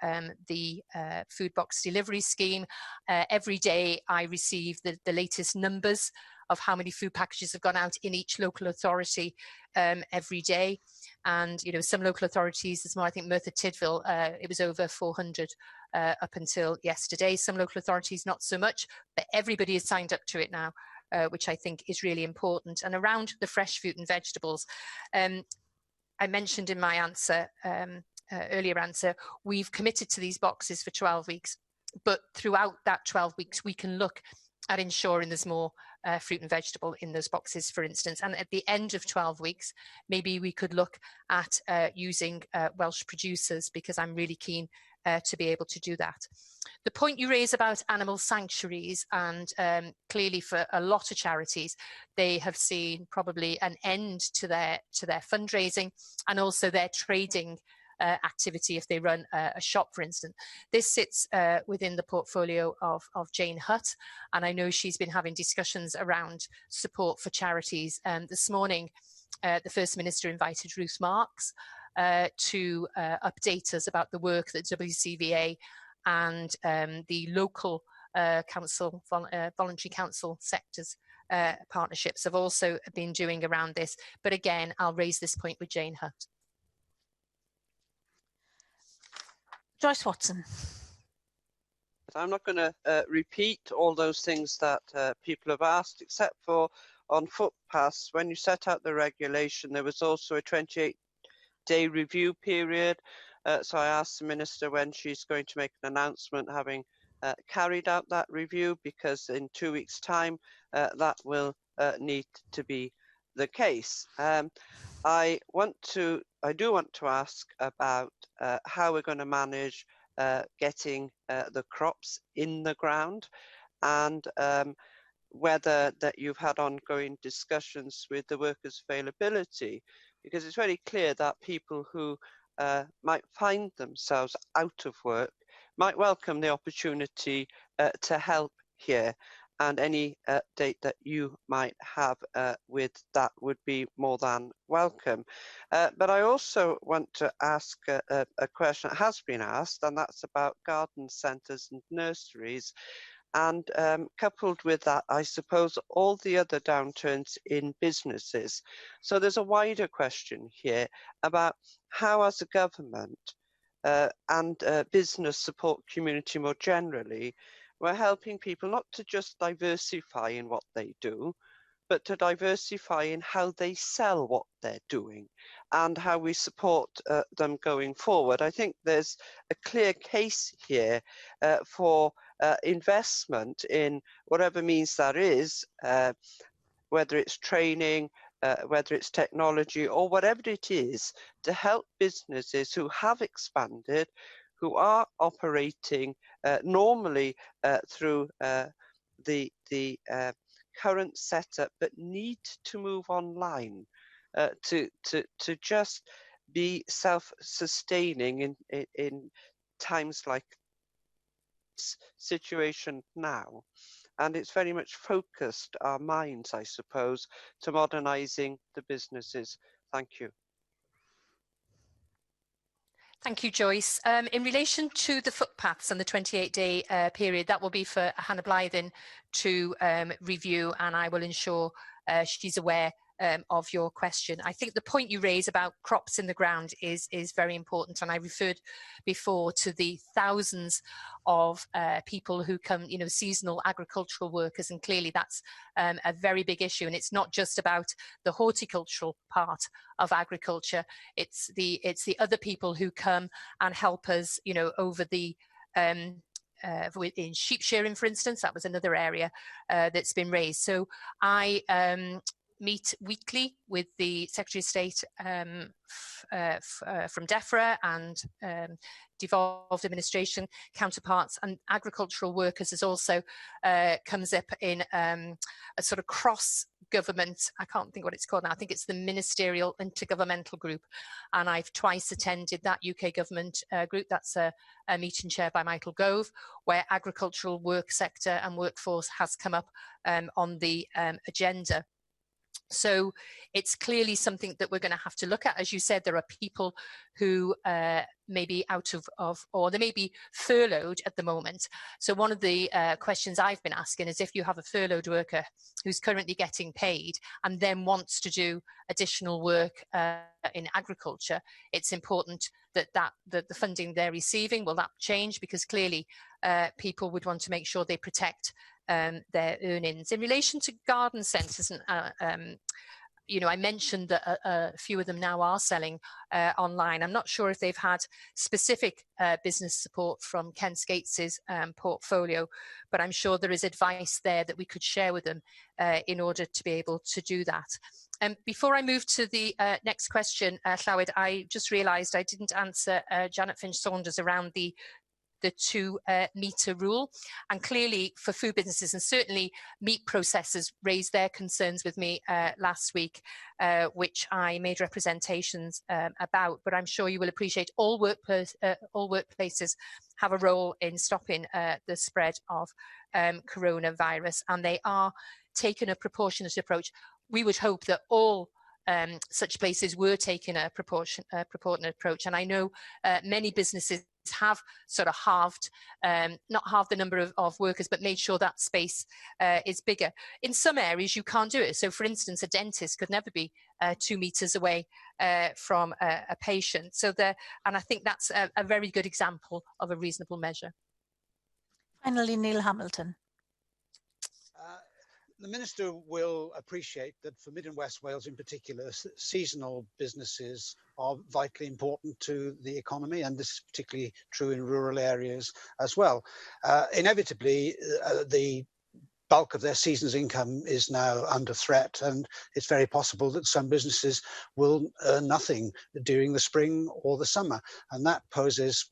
the food box delivery scheme. Every day I receive the latest numbers of how many food packages have gone out in each local authority every day. And, you know, some local authorities, there's more, I think Merthyr Tydfil, it was over 400 up until yesterday. Some local authorities, not so much, but everybody is signed up to it now, which I think is really important. And around the fresh fruit and vegetables, I mentioned in my answer, earlier answer, we've committed to these boxes for 12 weeks, but throughout that 12 weeks, we can look at ensuring there's more fruit and vegetable in those boxes, for instance. And at the end of 12 weeks, maybe we could look at using Welsh producers, because I'm really keen to be able to do that. The point you raise about animal sanctuaries, and clearly for a lot of charities, they have seen probably an end to their fundraising and also their trading activity if they run a shop, for instance. This sits within the portfolio of Jane Hutt, and I know she's been having discussions around support for charities. This morning, the First Minister invited Ruth Marks to update us about the work that WCVA and the local voluntary council sectors partnerships have also been doing around this. But again, I'll raise this point with Jane Hutt. Joyce Watson. I'm not going to repeat all those things that people have asked, except for on footpaths. When you set out the regulation, there was also a 28-day review period. So I asked the Minister when she's going to make an announcement having carried out that review, because in 2 weeks' time that will need to be the case. I do want to ask about how we're going to manage getting the crops in the ground, and whether that you've had ongoing discussions with the workers' availability, because it's very clear that people who might find themselves out of work might welcome the opportunity to help here. And any update that you might have with that would be more than welcome. But I also want to ask a question that has been asked, and that's about garden centres and nurseries. And coupled with that, I suppose, all the other downturns in businesses. So there's a wider question here about how, as a government and business support community more generally, we're helping people not to just diversify in what they do, but to diversify in how they sell what they're doing and how we support them going forward. I think there's a clear case here for investment in whatever means that is, whether it's training, whether it's technology, or whatever it is, to help businesses who have expanded, who are operating normally through the current setup, but need to move online to just be self-sustaining in times like this situation now. And it's very much focused our minds, I suppose, to modernising the businesses. Thank you. Thank you, Joyce. In relation to the footpaths and the 28-day period, that will be for Hannah Blythen to review, and I will ensure she's aware of your question. I think the point you raise about crops in the ground is very important, and I referred before to the thousands of people who come, you know, seasonal agricultural workers, and clearly that's a very big issue. And it's not just about the horticultural part of agriculture; it's the other people who come and help us, you know, over the in sheep shearing, for instance. That was another area that's been raised. So I meet weekly with the Secretary of State from DEFRA and devolved administration counterparts, and agricultural workers is also comes up in a sort of cross government, I can't think what it's called now, I think it's the Ministerial Intergovernmental Group, and I've twice attended that UK government group. That's a meeting chaired by Michael Gove, where agricultural work sector and workforce has come up on the agenda. So it's clearly something that we're going to have to look at. As you said, there are people who may be out of, or they may be furloughed at the moment. So one of the questions I've been asking is, if you have a furloughed worker who's currently getting paid and then wants to do additional work in agriculture, it's important that the funding they're receiving, will that change? Because clearly people would want to make sure they protect their earnings. In relation to garden centres, you know, I mentioned that a few of them now are selling online. I'm not sure if they've had specific business support from Ken Skates's portfolio, but I'm sure there is advice there that we could share with them in order to be able to do that. Before I move to the next question, Llywyd, I just realised I didn't answer Janet Finch-Saunders around the 2 metre rule, and clearly for food businesses, and certainly meat processors raised their concerns with me last week, which I made representations about, but I'm sure you will appreciate all workplaces have a role in stopping the spread of coronavirus, and they are taking a proportionate approach. We would hope that all such places were taking a proportionate approach, and I know many businesses have sort of halved, not halved the number of workers, but made sure that space is bigger. In some areas you can't do it. So for instance, a dentist could never be 2 metres away from a patient. So and I think that's a very good example of a reasonable measure. Finally, Neil Hamilton. The Minister will appreciate that for Mid and West Wales in particular, seasonal businesses are vitally important to the economy, and this is particularly true in rural areas as well. Inevitably, the bulk of their season's income is now under threat, and it's very possible that some businesses will earn nothing during the spring or the summer, and that poses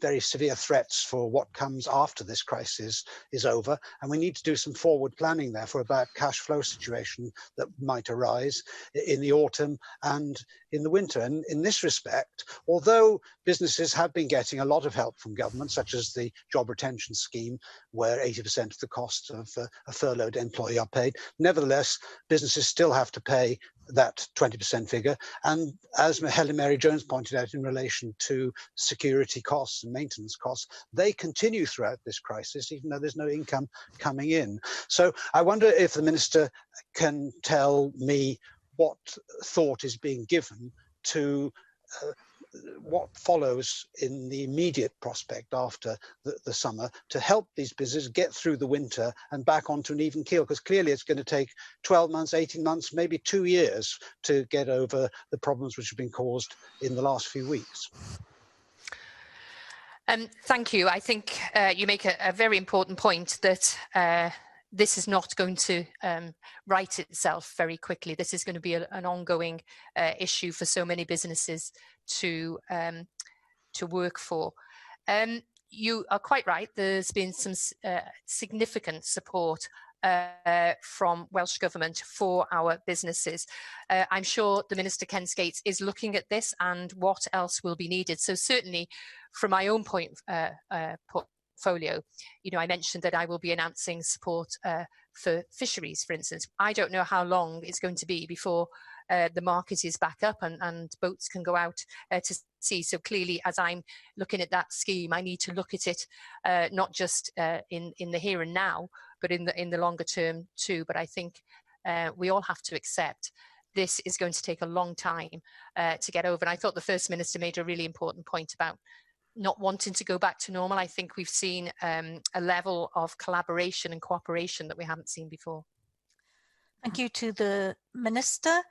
very severe threats for what comes after this crisis is over, and we need to do some forward planning therefore about cash flow situation that might arise in the autumn and in the winter. And in this respect, although businesses have been getting a lot of help from government, such as the job retention scheme, where 80% of the cost of a furloughed employee are paid, nevertheless businesses still have to pay that 20% figure. And as Helen Mary Jones pointed out in relation to security costs and maintenance costs, they continue throughout this crisis, even though there's no income coming in. So I wonder if the Minister can tell me what thought is being given to what follows in the immediate prospect after the summer to help these businesses get through the winter and back onto an even keel, because clearly it's going to take 12 months, 18 months, maybe 2 years to get over the problems which have been caused in the last few weeks. Thank you. I think you make a very important point that this is not going to right itself very quickly. This is going to be an ongoing issue for so many businesses to work for. You are quite right. There's been some significant support from Welsh Government for our businesses. I'm sure the Minister Ken Skates is looking at this and what else will be needed. So certainly from my own portfolio, you know, I mentioned that I will be announcing support for fisheries, for instance. I don't know how long it's going to be before the market is back up and boats can go out to sea. So clearly, as I'm looking at that scheme, I need to look at it not just in the here and now, but in the longer term too. But I think we all have to accept this is going to take a long time to get over. And I thought the First Minister made a really important point about not wanting to go back to normal. I think we've seen a level of collaboration and cooperation that we haven't seen before. Thank you to the Minister.